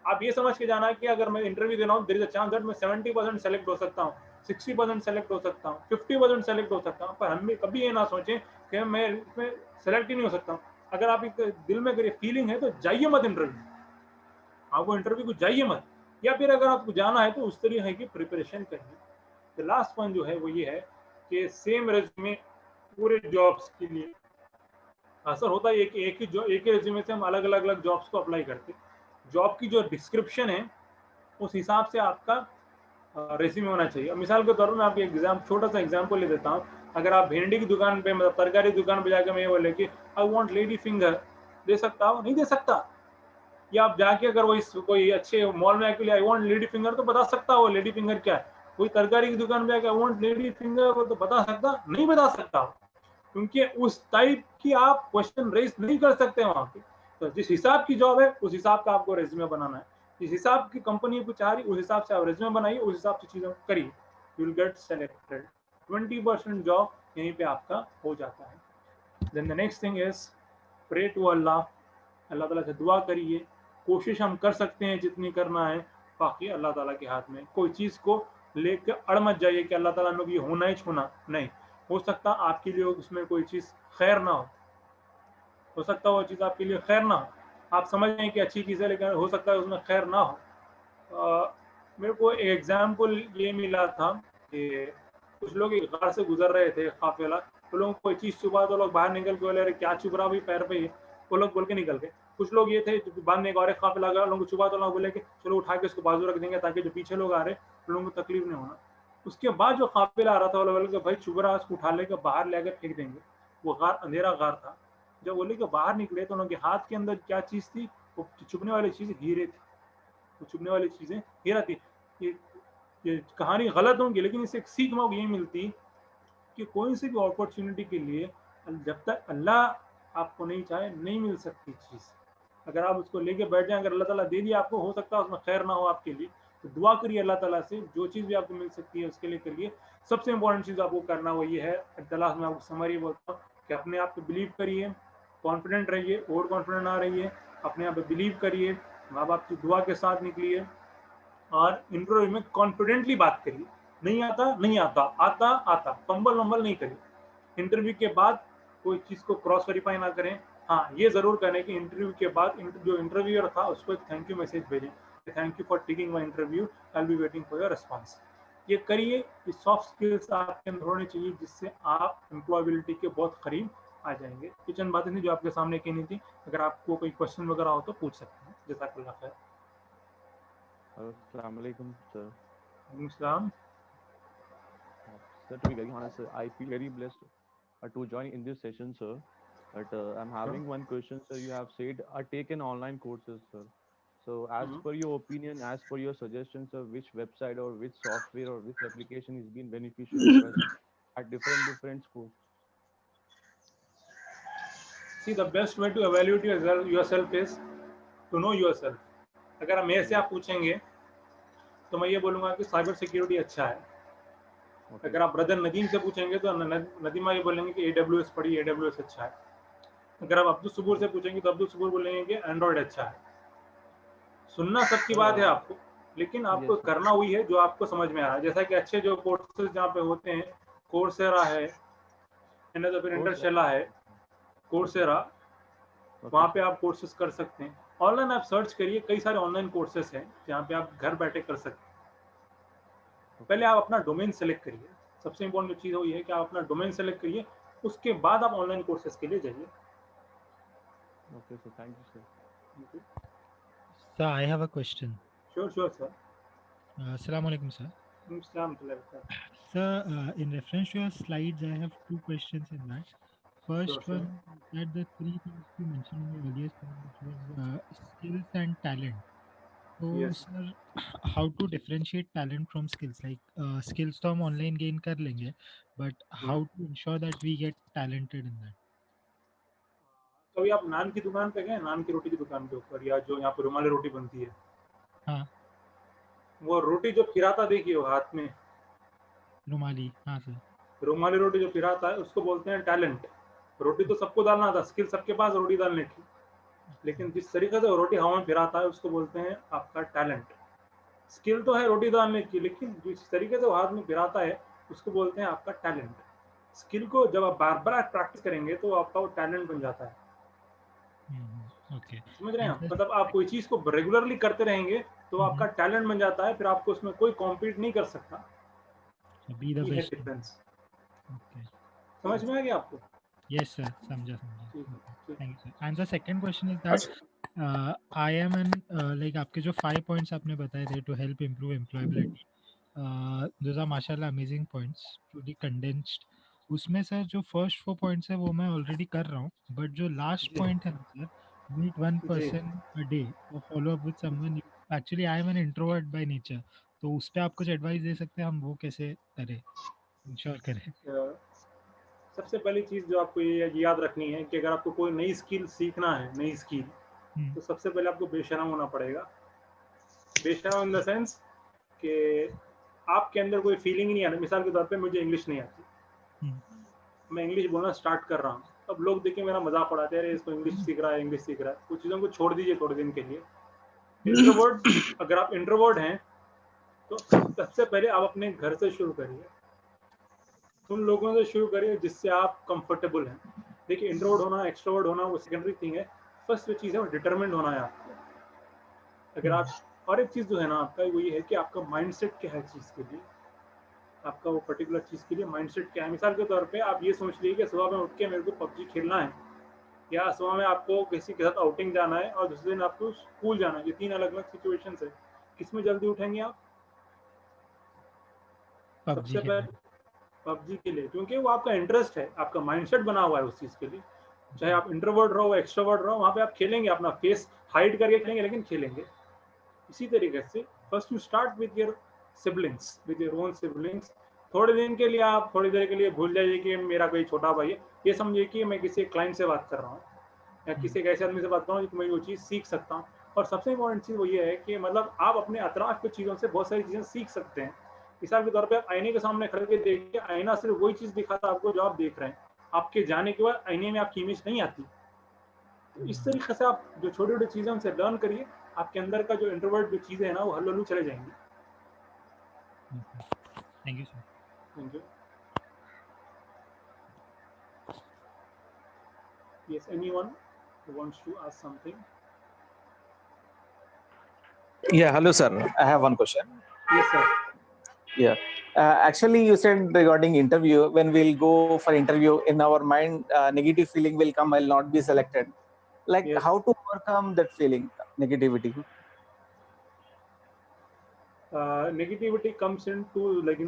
D: आप ये समझ के जाना कि अगर मैं इंटरव्यू दे रहा हूँ, there is a chance that मैं 70% सेलेक्ट हो सकता हूँ, 60% सेलेक्ट हो सकता हूँ, 50% सेलेक्ट हो सकता हूँ, पर हम भी कभी ये ना सोचें कि मैं इसमें सेलेक्ट ही नहीं हो सकता हूँ। अगर आप दिल में अगर ये फीलिंग है तो जाइए मत इंटरव्यू, आप वो इंटरव्यू को जाइए मत, या फिर अगर आपको जाना है तो उस तरीके की प्रिपरेशन करिए। द लास्ट पॉइंट जो है वो ये है कि सेम रेज्यूमे पूरे जॉब्स के लिए असर होता है। एक ही रेज्यूमे से हम अलग अलग जॉब्स को अप्लाई करते हैं। जॉब की जो डिस्क्रिप्शन है उस हिसाब से आपका रेज्यूमे होना चाहिए। मिसाल के तौर पर मैं आपको छोटा सा एग्जांपल ले देता हूँ। अगर आप भिंडी की दुकान पे, मतलब तरकारी दुकान पे जाकर मैं ये बोले कि आई वांट लेडी फिंगर, दे सकता हो? नहीं दे सकता। या आप जाके अगर वो कोई अच्छे मॉल में आके आई वांट लेडी फिंगर, तो बता सकता हो लेडी फिंगर क्या है। कोई तरकारी की दुकान पे आके आई वांट लेडी फिंगर, तो बता सकता? नहीं बता सकता, क्योंकि उस टाइप की आप क्वेश्चन रेज नहीं कर सकते वहां पे। तो जिस हिसाब की जॉब है उस हिसाब का आपको रेज्यूमे बनाना है, जिस हिसाब की कंपनी को चाह रही उस हिसाब से आप रेज्यूमे बनाइए, उस हिसाब से चीजें करिए, you will get selected. 20% job यहीं पे आपका हो जाता है। Then the next thing is pray to Allah. Allah ताला से दुआ करिए। कोशिश हम कर सकते हैं जितनी करना है, बाकी अल्लाह ताला के हाथ में। कोई चीज को लेकर अड़ मत जाइए कि अल्लाह ताला में ये होना ही छूना नहीं। हो सकता आपके लिए उसमें कोई चीज खैर ना हो सकता वो चीज आपके लिए खैर ना हो। आप समझ रहे हैं कि अच्छी चीज है, लेकिन हो सकता है उसमें खैर ना हो। मेरे को एक एग्जाम्पल ये मिला था कि कुछ लोग एक गार से गुजर रहे थे काफिला, तो लोगों को कोई चीज चुभा तो लोग बाहर निकल के बोले अरे क्या चुभ रहा भाई पैर पे, वो लोग बोल के निकल गए। कुछ लोग ये थे बाद में एक और काफिला गया, लोगों को चुभा तो लोग बोले कि चलो उठा के उसको बाजू रख देंगे ताकि जो पीछे लोग आ रहे लोगों को तकलीफ नहीं होना। उसके बाद जो काफिला आ रहा था वो बोले कि भाई चुभ रहा, उसको उठा लेकर बाहर ले आकर फेंक देंगे। वो गार अंधेरा गार था। जब बोले कि बाहर निकले तो उनके हाथ के अंदर क्या चीज थी, वो चुभने वाली चीज हीरे थी। वो चुभने वाली चीजें हीरा थी। ये कहानी गलत होंगी, लेकिन इससे एक सीख मौक ये मिलती कि कोई सी भी अपॉर्चुनिटी के लिए जब तक अल्लाह आपको नहीं चाहे नहीं मिल सकती चीज। अगर आप उसको लेके बैठ जाए, अगर अल्लाह ताला दे दिया आपको, हो सकता है उसमें खैर ना हो आपके लिए, तो दुआ करिए अल्लाह ताला से, जो चीज भी आपको मिल सकती है उसके लिए करिए। सबसे इंपॉर्टेंट चीज आपको करना वो ये है, लास्ट में आपको समरी बोलता हूँ कि अपने आप पे बिलीव करिए, कॉन्फिडेंट रहिए, ओवर कॉन्फिडेंट ना रहिए, अपने आप पे बिलीव करिए, माँ बाप की दुआ के साथ निकलिए और इंटरव्यू में कॉन्फिडेंटली बात करिए। नहीं आता नहीं आता, आता आता, पंबल वंबल नहीं करिए। इंटरव्यू के बाद कोई चीज को क्रॉस वेरीफाई ना करें। हाँ ये जरूर करें कि इंटरव्यू के बाद जो इंटरव्यूअर था उसको एक थैंक यू मैसेज भेजें, thank you for taking my interview, I will be waiting for your response. ये करिए। ये सॉफ्ट स्किल्स आपके अंदर होनी चाहिए जिससे आप एम्प्लॉयबिलिटी के बहुत करीब आ जाएंगे। ये चंद बातें थी जो आपके सामने कहनी थी। अगर आपको कोई क्वेश्चन वगैरह हो तो पूछ सकते हैं। जज़ाकल्लाह खैर।
F: Assalamu alaikum, sir.
D: अस्सलाम।
F: Sir, to be very honest, sir, I feel very blessed to join in this session, sir. But I'm having one question, sir. You have said taken online courses, sir. So, as per your opinion, as per your suggestions, sir, which website or which software or which application is being beneficial for us at different schools?
D: See, the best way to evaluate yourself is to know yourself. अगर मेरे से आप पूछेंगे तो मैं ये बोलूँगा कि साइबर सिक्योरिटी अच्छा है।
F: Okay.
D: अगर आप ब्रदर नदीम से पूछेंगे तो नदीमा ये बोलेंगे कि AWS पढ़िए, AWS अच्छा है। अगर आप अब्दुल सबूर से पूछेंगे तो अब्दुल सबूर बोलेंगे कि एंड्रॉइड अच्छा है। सुनना सबकी बात है आपको, लेकिन आपको करना वही है जो आपको समझ में आ रहा है। जैसा कि अच्छे जो कोर्सेज जहाँ पे होते हैं, कोर्सेरा है, इंटरशेला है, कोर्सेरा, वहाँ पे आप कोर्सेज कर सकते हैं। ऑनलाइन आप सर्च करिए, कई सारे ऑनलाइन कोर्सेज हैं जहाँ पे आप घर बैठे कर सकते हैं। पहले आप अपना डोमेन सेलेक्ट करिए, सबसे इम्पोर्टेंट चीज़ वो ये है कि आप अपना डोमेन सेलेक्ट करिए, उसके बाद आप ऑनलाइन कोर्सेज के लिए जाइए।
F: Okay, sir. Thank you, sir.
G: Sir, I have a question.
D: Sure sir.
G: Assalamu alaikum, sir. Sir, in reference to your slides, I have two questions in that. First
D: Sure, sure.
G: one is that the three things you mentioned in your earlier slide, which was skills and talent. So,
D: Yes.
G: sir, how to differentiate talent from skills? Like skills तो हम online gain कर लेंगे, but how to ensure that we get talented in that?
D: कभी आप नान की दुकान पे गए, नान की रोटी की दुकान के ऊपर, या जो यहाँ पे रुमाली रोटी बनती है,
G: हाँ,
D: वो रोटी जो फिराता देखिए, वो हाथ में
G: रुमाली, हाँ सर,
D: रुमाली रोटी जो फिराता है, उसको बोलते हैं टैलेंट। रोटी तो सबको डालना आता, स्किल सबके पास रोटी डालने की, लेकिन जिस तरीके से वो रोटी हवा में फिराता है, उसको बोलते हैं आपका टैलेंट। स्किल तो है रोटी डालने की, लेकिन जिस तरीके से वो हाथ में फिराता है, उसको बोलते हैं आपका टैलेंट। स्किल को जब आप बार बार प्रैक्टिस करेंगे तो आपका वो टैलेंट बन जाता है।
G: okay.
D: समझ रहे हैं आप?
G: And
D: मतलब आप कोई चीज को रेगुलरली करते रहेंगे तो आपका टैलेंट बन जाता है, फिर आपको उसमें कोई कॉम्पीट नहीं कर सकता।
G: be the
D: ये है
G: best.
D: डिफरेंस।
G: Okay.
D: समझ में आ गया आपको?
G: Yes, sir. समझा.
D: ठीक है, ठीक।
G: Thank you, sir. And the second question is that I am an like आपके जो 5 points आपने बताए थे to help improve employability. Those are माशाल्लाह amazing points, truly condensed. उसमें सर जो first 4 points है वो मैं already कर रहा हूँ, but जो last
D: जी।
G: point है ना सर, meet one
D: जी।
G: person a day or follow up with someone. Actually, I am an introvert by nature. तो उस पे आप कुछ advice दे सकते हैं, हम वो कैसे करें, ensure करें?
D: सबसे पहली चीज जो आपको ये याद रखनी है कि अगर आपको कोई नई स्किल सीखना है, नई स्किल, तो सबसे पहले आपको बेशरम होना पड़ेगा। बेशरम इन द सेंस कि आपके अंदर कोई फीलिंग नहीं आना। मिसाल के तौर पे मुझे इंग्लिश नहीं आती, मैं इंग्लिश बोलना स्टार्ट कर रहा हूँ, अब लोग देख के मेरा मजाक उड़ाते हैं, अरे इसको इंग्लिश सीख रहा है, इंग्लिश सीख रहा है। कुछ चीज़ों को छोड़ दीजिए थोड़े दिन के लिए। इंट्रोवर्ट, अगर आप इंट्रोवर्ट हैं तो सबसे पहले आप अपने घर से शुरू करिए, उन लोगों से शुरू करिए जिससे आप कंफर्टेबल हैं। देखिए, इंट्रोवर्ट होना, एक्सट्रोवर्ट होना वो सेकेंडरी थिंग है। फर्स्ट जो चीज़ है वो डिटरमिन्ड होना है आपको। अगर आप, और एक चीज़ जो है ना आपका, वो ये है कि आपका माइंडसेट क्या है चीज़ के लिए, आपका वो पर्टिकुलर चीज़ के लिए माइंडसेट क्या है। मिसाल के तौर पे आप ये सोच लीजिए कि सुबह में उठ के मेरे को पबजी खेलना है, या सुबह में आपको किसी के साथ आउटिंग जाना है, और दूसरे दिन आपको स्कूल जाना है। ये तीन अलग अलग सिचुएशंस है, किसमें जल्दी उठेंगे आप? सबसे पहले पबजी के लिए, क्योंकि वो आपका इंटरेस्ट है, आपका माइंडसेट बना हुआ है उस चीज़ के लिए। चाहे आप इंट्रोवर्ट रहो, एक्सट्रोवर्ट रहो, वहाँ पे आप खेलेंगे, अपना फेस हाइड करके खेलेंगे, लेकिन खेलेंगे। इसी तरीके से first you start with your siblings, with your own siblings. थोड़े दिन के लिए आप थोड़ी देर के लिए भूल जाइए कि मेरा कोई छोटा भाई है, ये समझिए कि मैं किसी क्लाइंट से बात कर रहा हूँ, या किसी एक ऐसे आदमी से बात कर रहा हूँ, मैं वो चीज़ सीख सकता हूँ। और सबसे इम्पोर्टेंट चीज़ वो ये है कि मतलब आप अपने अतराफ की चीज़ों से बहुत सारी चीज़ें सीख सकते हैं। मिसाल के तौर पे आप आईने के सामने खड़े के देखिए, आईना सिर्फ वही चीज़ दिखाता है आपको जो आप देख रहे हैं। आपके जाने के बाद आईने में आपकी इमेज नहीं आती। तो इस तरीके से आप जो छोटी छोटी चीज़ें उनसे लर्न करिए, आपके अंदर का जो इंट्रोवर्ट जो चीज़ें हैं ना, वो हल्लू चले जाएंगी।
G: Thank you sir.
D: Thank you. Yes, anyone who wants to ask something?
H: Yeah, hello sir. I have one question.
D: Yes, sir.
H: Yeah. Actually, you said regarding interview, when we'll go for interview, in our mind, negative feeling will come, I'll not be selected. Like,
D: Yes.
H: how to overcome that feeling, negativity?
D: Negativity comes into, like,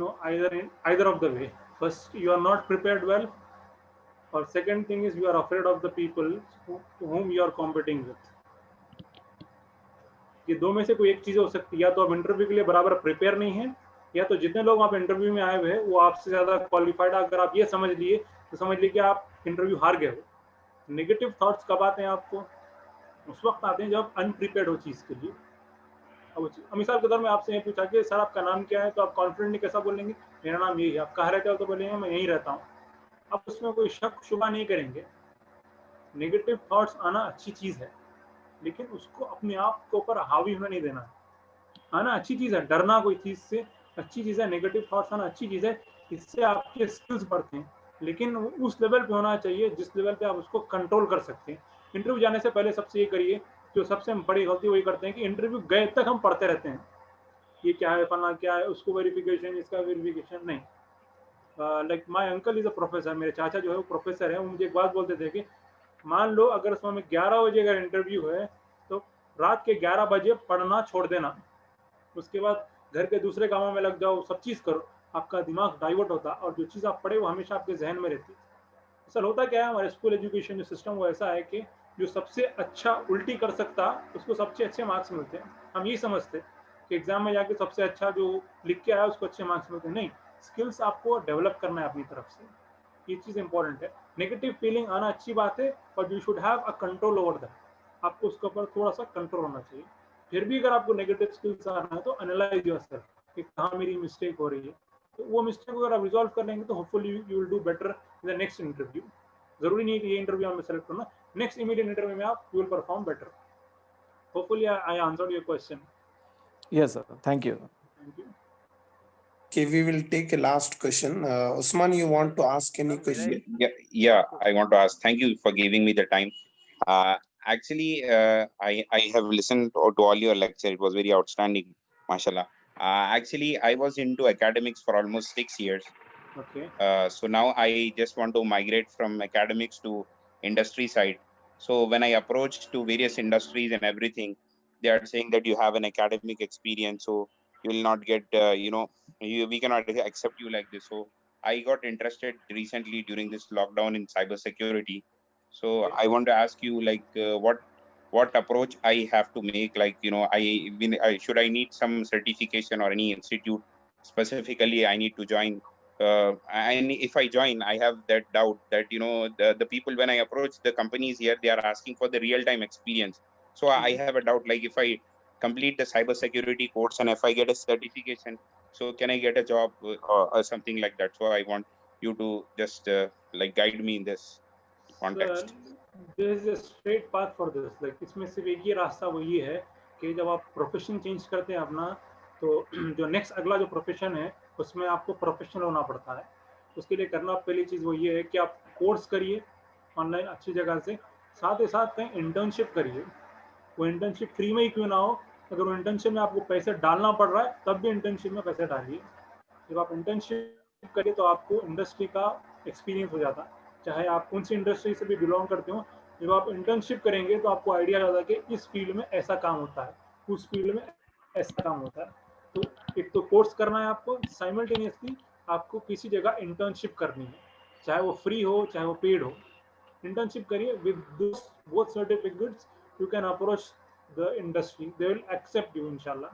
D: either of the way. First, you are not prepared well, or second thing is you are afraid of the people to whom you are competing with. ये दो में से कोई एक चीज हो सकती है, या तो आप इंटरव्यू के लिए बराबर प्रिपेयर नहीं है, या तो जितने लोग आप इंटरव्यू में आए हुए हैं वो आपसे ज्यादा क्वालिफाइड। अगर आप ये समझ लिए तो समझ लीजिए कि आप इंटरव्यू हार गए हो। नेगेटिव थॉट्स कब आते हैं आपको? उस वक्त आते हैं जब अनप्रिपेयर्ड हो चीज के लिए। अब मिसाल के तौर में आपसे ये पूछा कि सर आपका नाम क्या है, तो आप कॉन्फिडेंटली कैसा बोलेंगे, मेरा नाम यही है। आप कहाँ रहते हो, तो बोलेंगे मैं यहीं रहता हूँ। आप उसमें कोई शक शुबा नहीं करेंगे। नेगेटिव थॉट्स आना अच्छी चीज है, लेकिन उसको अपने आप के ऊपर हावी होने नहीं देना। आना अच्छी चीज है, डरना कोई चीज से अच्छी चीज है, नेगेटिव थॉट्स आना अच्छी चीज है, इससे आपके स्किल्स बढ़ते हैं। लेकिन उस लेवल पे होना चाहिए जिस लेवल पे आप उसको कंट्रोल कर सकते हैं। इंटरव्यू जाने से पहले सबसे ये करिए, जो सबसे बड़ी गलती वही करते हैं कि इंटरव्यू गए तक हम पढ़ते रहते हैं, ये क्या है, फला क्या है, उसको वेरिफिकेशन, इसका वेरिफिकेशन नहीं। Like my uncle is a professor, मेरे चाचा जो है वो प्रोफेसर है, वो मुझे एक बात बोलते थे कि मान लो अगर सुबह में 11 बजे अगर इंटरव्यू है तो रात के 11 बजे पढ़ना छोड़ देना, उसके बाद घर के दूसरे कामों में लग जाओ, सब चीज़ करो, आपका दिमाग डाइवर्ट होता और जो चीज़ आप पढ़े वो हमेशा आपके जहन में रहती। असल होता क्या है, हमारे स्कूल एजुकेशन जो सिस्टम वो ऐसा है कि जो सबसे अच्छा उल्टी कर सकता उसको सबसे अच्छे मार्क्स मिलते हैं। हम यही समझते कि एग्जाम में जाके सबसे अच्छा जो लिख के आया उसको अच्छे मार्क्स मिलते हैं। नहीं, स्किल्स आपको डेवलप करना है अपनी तरफ से, ये चीज़ इंपॉर्टेंट है। नेगेटिव फीलिंग आना अच्छी बात है, but you should have a control over that, आपको उसके ऊपर थोड़ा सा कंट्रोल होना चाहिए। फिर भी अगर आपको नेगेटिव स्किल्स आ रहा है तो एनालाइज योरसेल्फ कि कहाँ मेरी मिस्टेक हो रही है, तो वो मिस्टेक अगर आप रिजॉल्व कर लेंगे तो hopefully you will do better in the next interview. जरूरी नहीं है कि ये इंटरव्यू में सेलेक्ट करना, नेक्स्ट इमीडिएट इंटरव्यू में आप you will perform better. Hopefully I answered your question.
H: Yes, sir. Thank you.
D: Thank you.
C: Okay, we will take a last question. Usman, you want to ask any question?
I: Yeah, I want to ask. Thank you for giving me the time. Actually, I have listened to all your lecture. It was very outstanding, mashallah. Actually, I was into academics for almost 6 years.
D: Okay.
I: So now I just want to migrate from academics to industry side. So when I approach to various industries and everything, they are saying that you have an academic experience, so you will not get, we cannot accept you like this. So I got interested recently during this lockdown in cybersecurity. So I want to ask you, like, what approach I have to make? Like, should I need some certification or any institute specifically I need to join? And if I join, I have that doubt that the people, when I approach the companies here, they are asking for the real-time experience. So I have a doubt, like, if I complete the cybersecurity course and if I get a certification, so can I get a job or something like that? So I want you to just like guide me in this context.
D: there is a straight path for this. Like इसमें सिर्फ एक ही रास्ता वो ये है कि जब आप प्रोफेशन चेंज करते हैं अपना, तो जो नेक्स्ट अगला जो प्रोफेशन है उसमें आपको प्रोफेशनल होना पड़ता है। उसके लिए करना पहली चीज़ वो ये है कि आप कोर्स करिए ऑनलाइन अच्छी जगह से, साथ ही साथ कहीं इंटर्नशिप करिए। वो इंटर्नशिप फ्री में ही क्यों ना हो, अगर वो इंटर्नशिप में आपको पैसे डालना पड़ रहा है तब भी इंटर्नशिप में पैसे डालिए। जब आप इंटर्नशिप करिए तो आपको इंडस्ट्री का एक्सपीरियंस हो जाता है, चाहे आप कौन सी इंडस्ट्री से भी बिलोंग करते हो। जब आप इंटर्नशिप करेंगे तो आपको आइडिया आ जाता है कि इस फील्ड में ऐसा काम होता है, उस फील्ड में ऐसा काम होता है। तो एक तो कोर्स करना है आपको, साइमल्टेनियसली आपको किसी जगह इंटर्नशिप करनी है, चाहे वो फ्री हो चाहे वो पेड हो। इंटर्नशिप करिए, with both certificates you can approach the industry, they will accept you इंशाल्लाह,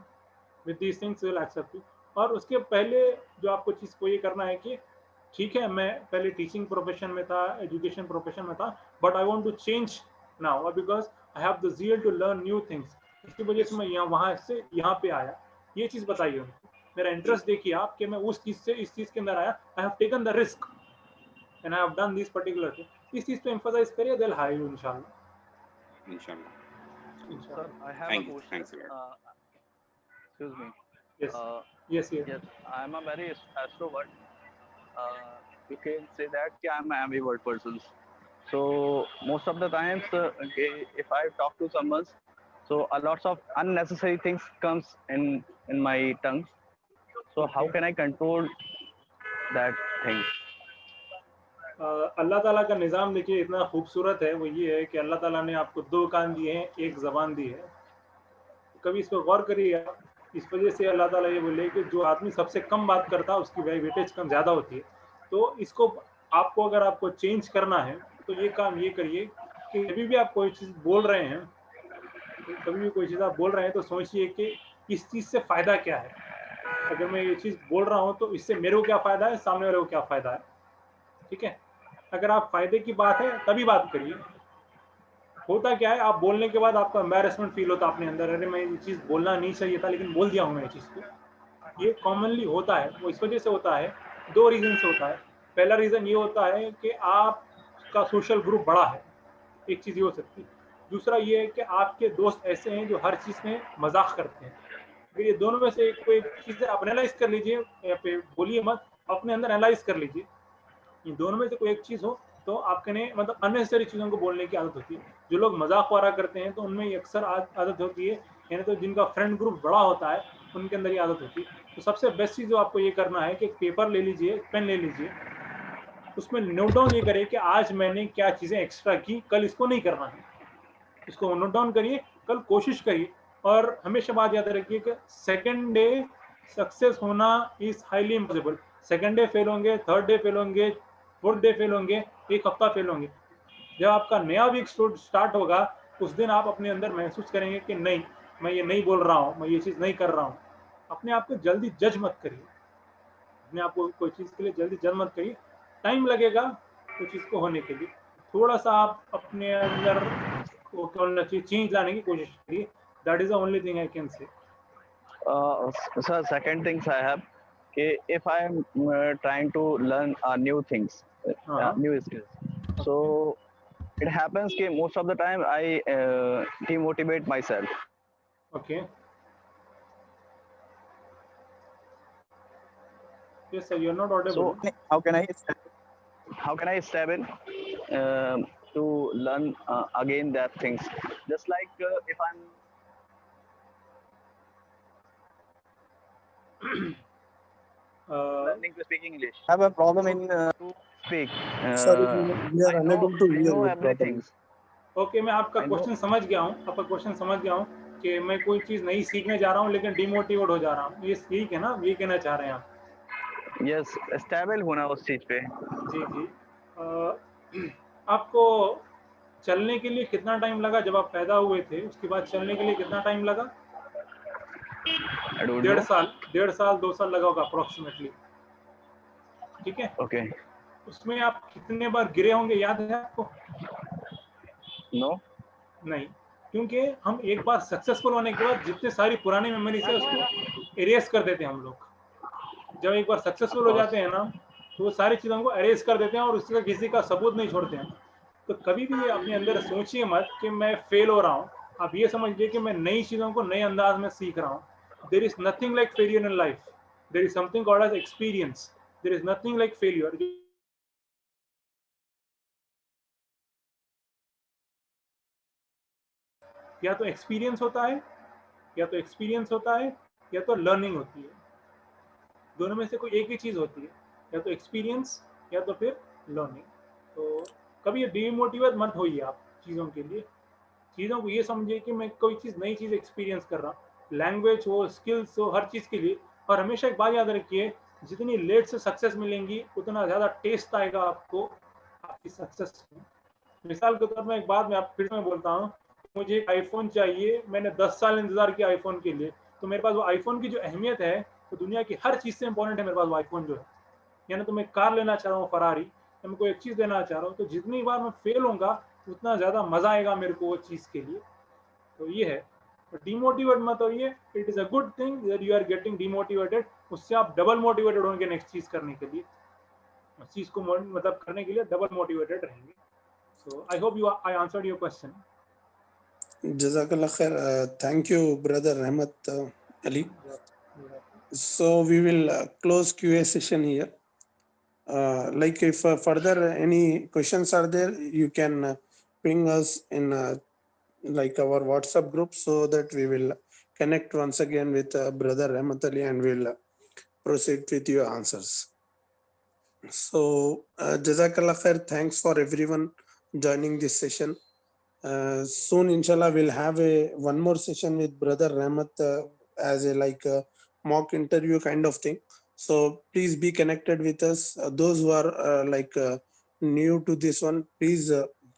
D: with these things they will accept you. और उसके पहले जो आपको चीज़ को ये करना है कि ठीक है, मैं पहले टीचिंग प्रोफेशन में था, एजुकेशन प्रोफेशन में था, but I want to change now because I have the zeal to learn new things. इसकी वजह से मैं वहाँ से यहाँ पे आया। ये चीज़ बताइए उनको, मेरा इंटरेस्ट देखिए आप कि मैं उस चीज़ से इस चीज़ के अंदर आया, I have taken the risk and I have done this particular thing. इस चीज़ पे एम्फसाइज करिए, दे विल हायर यू इंशाल्लाह।
F: Sir, I have a question. Excuse me.
D: Yes. Yes.
F: I am a very extrovert. You can say that I am an ambivert person. So most of the times, if I talk to someone, so a lots of unnecessary things comes in my tongue. So how can I control that thing?
D: अल्लाह ताला का निज़ाम देखिए इतना खूबसूरत है, वो ये है कि अल्लाह ताला ने आपको 2 कान दिए हैं, एक ज़बान दी है। कभी इस पर गौर करिए आप। इस वजह से अल्लाह ताला ये बोले कि जो आदमी सबसे कम बात करता है उसकी वेटेज कम ज़्यादा होती है। तो इसको आपको अगर आपको चेंज करना है तो ये काम ये करिए कि कभी भी आप कोई चीज़ बोल रहे हैं, कभी भी कोई चीज़ आप बोल रहे हैं तो सोचिए कि इस चीज़ से फ़ायदा क्या है। अगर मैं ये चीज़ बोल रहा हूँ तो इससे मेरे को क्या फ़ायदा है, सामने वाले को क्या फ़ायदा है। ठीक है, अगर आप फ़ायदे की बात है तभी बात करिए। होता क्या है, आप बोलने के बाद आपको एम्बैरेसमेंट फील होता है अपने अंदर, अरे मैं ये चीज़ बोलना नहीं चाहिए था लेकिन बोल दिया हूँ मैं ये चीज़ को। ये कॉमनली होता है, वो इस वजह से होता है, 2 रीज़न से होता है। पहला रीज़न ये होता है कि आपका सोशल ग्रुप बड़ा है, एक चीज़ ये हो सकती है। दूसरा ये है कि आपके दोस्त ऐसे हैं जो हर चीज़ में मजाक करते हैं। अगर ये दोनों में से कोई चीज़ आप एनालाइज कर लीजिए, या फिर बोलिए मत, अपने अंदर एनालाइज कर लीजिए इन दोनों में से कोई एक चीज हो तो आपके ने मतलब अननेसेसरी चीजों को बोलने की आदत होती है। जो लोग मजाक वारा करते हैं तो उनमें ये अक्सर आदत होती है, यानी तो जिनका फ्रेंड ग्रुप बड़ा होता है उनके अंदर ये आदत होती है। तो सबसे बेस्ट चीज जो आपको ये करना है कि पेपर ले लीजिए, पेन ले लीजिए, उसमें नोट डाउन ये करिए कि आज मैंने क्या चीजें एक्स्ट्रा की, कल इसको नहीं करना है। इसको नोट डाउन करिए, कल कोशिश करिए, और हमेशा बात याद रखिए कि सेकेंड डे सक्सेस होना is highly impossible. Second day fail होंगे, थर्ड डे फेल होंगे, फोर्थ डे फेल होंगे, एक हफ्ता फेल होंगे। जब आपका नया वीक स्टार्ट होगा उस दिन आप अपने अंदर महसूस करेंगे कि नहीं, मैं ये नहीं बोल रहा हूँ, मैं ये चीज़ नहीं कर रहा हूँ। अपने आप को जल्दी जज मत करिए, अपने आप को कोई चीज़ के लिए जल्दी जज मत करिए। टाइम लगेगा कोई चीज़ को होने के लिए, थोड़ा सा आप अपने अंदर चेंज लाने की कोशिश करिए। That is the only thing I can say.
J: Sir, second things I have, if I am trying to learn new things, new skills, so it happens that most of the time I demotivate myself.
D: Okay. Yes, sir, you're not audible.
J: So how can I step in to learn again that things? Just like if I'm learning to speak English, I have a problem in to speak.
C: Sorry, we are unable to
J: I
C: hear
J: know
C: you
J: everything.
D: Okay, मैं आपका question समझ गया हूँ, आपका question समझ गया हूँ कि मैं कोई चीज़ नई सीखने जा रहा हूँ लेकिन डिमोटिवेट हो जा रहा हूँ। ये ठीक है ना, ये कहना चाह रहे हैं आप?
J: यस, स्टेबल होना उस चीज पे।
D: जी जी। आपको चलने के लिए कितना टाइम लगा? जब आप पैदा हुए थे उसके बाद चलने के लिए कितना टाइम लगा? 1.5 साल 2 साल लगा होगा अप्रोक्सीमेटली, ठीक है?
J: ओके।
D: उसमें आप कितने बार गिरे होंगे, याद है आपको?
J: नो
D: नहीं, क्योंकि हम एक बार सक्सेसफुल होने के बाद जितने सारी पुरानी मेमोरीज है उसको इरेज कर देते हैं हम लोग। जब एक बार सक्सेसफुल हो जाते हैं ना तो वो सारी चीज़ों को इरेज कर देते हैं और उसका किसी का सबूत नहीं छोड़ते हैं। तो कभी भी अपने अंदर सोचिए मत कि मैं फेल हो रहा हूँ, आप ये समझिए कि मैं नई चीज़ों को नए अंदाज में सीख रहा हूँ। There is nothing like failure in life, there is something called as experience, there is nothing like failure. या तो एक्सपीरियंस होता है, या तो एक्सपीरियंस होता है, या तो लर्निंग होती है। दोनों में से कोई एक ही चीज़ होती है, या तो एक्सपीरियंस या तो फिर लर्निंग। तो कभी डीमोटिवेट मत होइए आप चीज़ों के लिए। चीज़ों को ये समझिए कि मैं कोई चीज़ नई चीज़ एक्सपीरियंस कर रहा हूँ, लैंग्वेज हो, स्किल्स हो, हर चीज़ के लिए। और हमेशा एक बात याद रखिए, जितनी लेट से सक्सेस मिलेंगी उतना ज़्यादा टेस्ट आएगा आपको आपकी सक्सेस में। मिसाल के तौर पर एक बात मैं आप फिर मैं बोलता हूँ, मुझे एक आईफोन चाहिए, मैंने 10 साल इंतजार किया आईफोन के लिए, तो मेरे पास वो आईफोन की जो अहमियत है तो दुनिया की हर चीज़ से इंपॉर्टेंट है मेरे पास वो आईफोन जो है। यानी तो मैं कार लेना चाह रहा हूँ फरारी, या मैं कोई एक चीज़ लेना चाह रहा हूँ, तो जितनी बार मैं फेल होऊंगा उतना ज़्यादा मज़ा आएगा मेरे को वो चीज़ के लिए। तो ये है, डिमोटिवेट मत होइए। It is a good thing that you are getting demotivated, उससे आप डबल मोटिवेटेड होंगे नेक्स्ट चीज़ करने के लिए, उस चीज़ को मतलब करने के लिए डबल मोटिवेटेड रहेंगे। So I hope I answered your question.
C: Jazakallah khair. Thank you, Brother Rahmat Ali. So we will close QA session here. Like if further any questions are there, you can ping us in like our WhatsApp group so that we will connect once again with Brother Rahmat Ali and we'll proceed with your answers. So Jazakallah khair. Thanks for everyone joining this session. Soon inshallah we'll have one more session with Brother Rahmat as a mock interview kind of thing. So please be connected with us. Those who are new to this one, please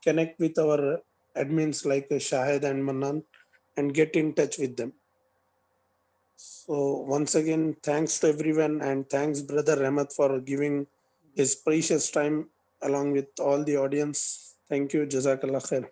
C: connect with our admins like Shahid and Manan and get in touch with them. So once again, thanks to everyone and thanks Brother Rahmat for giving his precious time along with all the audience. Thank you. Jazakallah khair.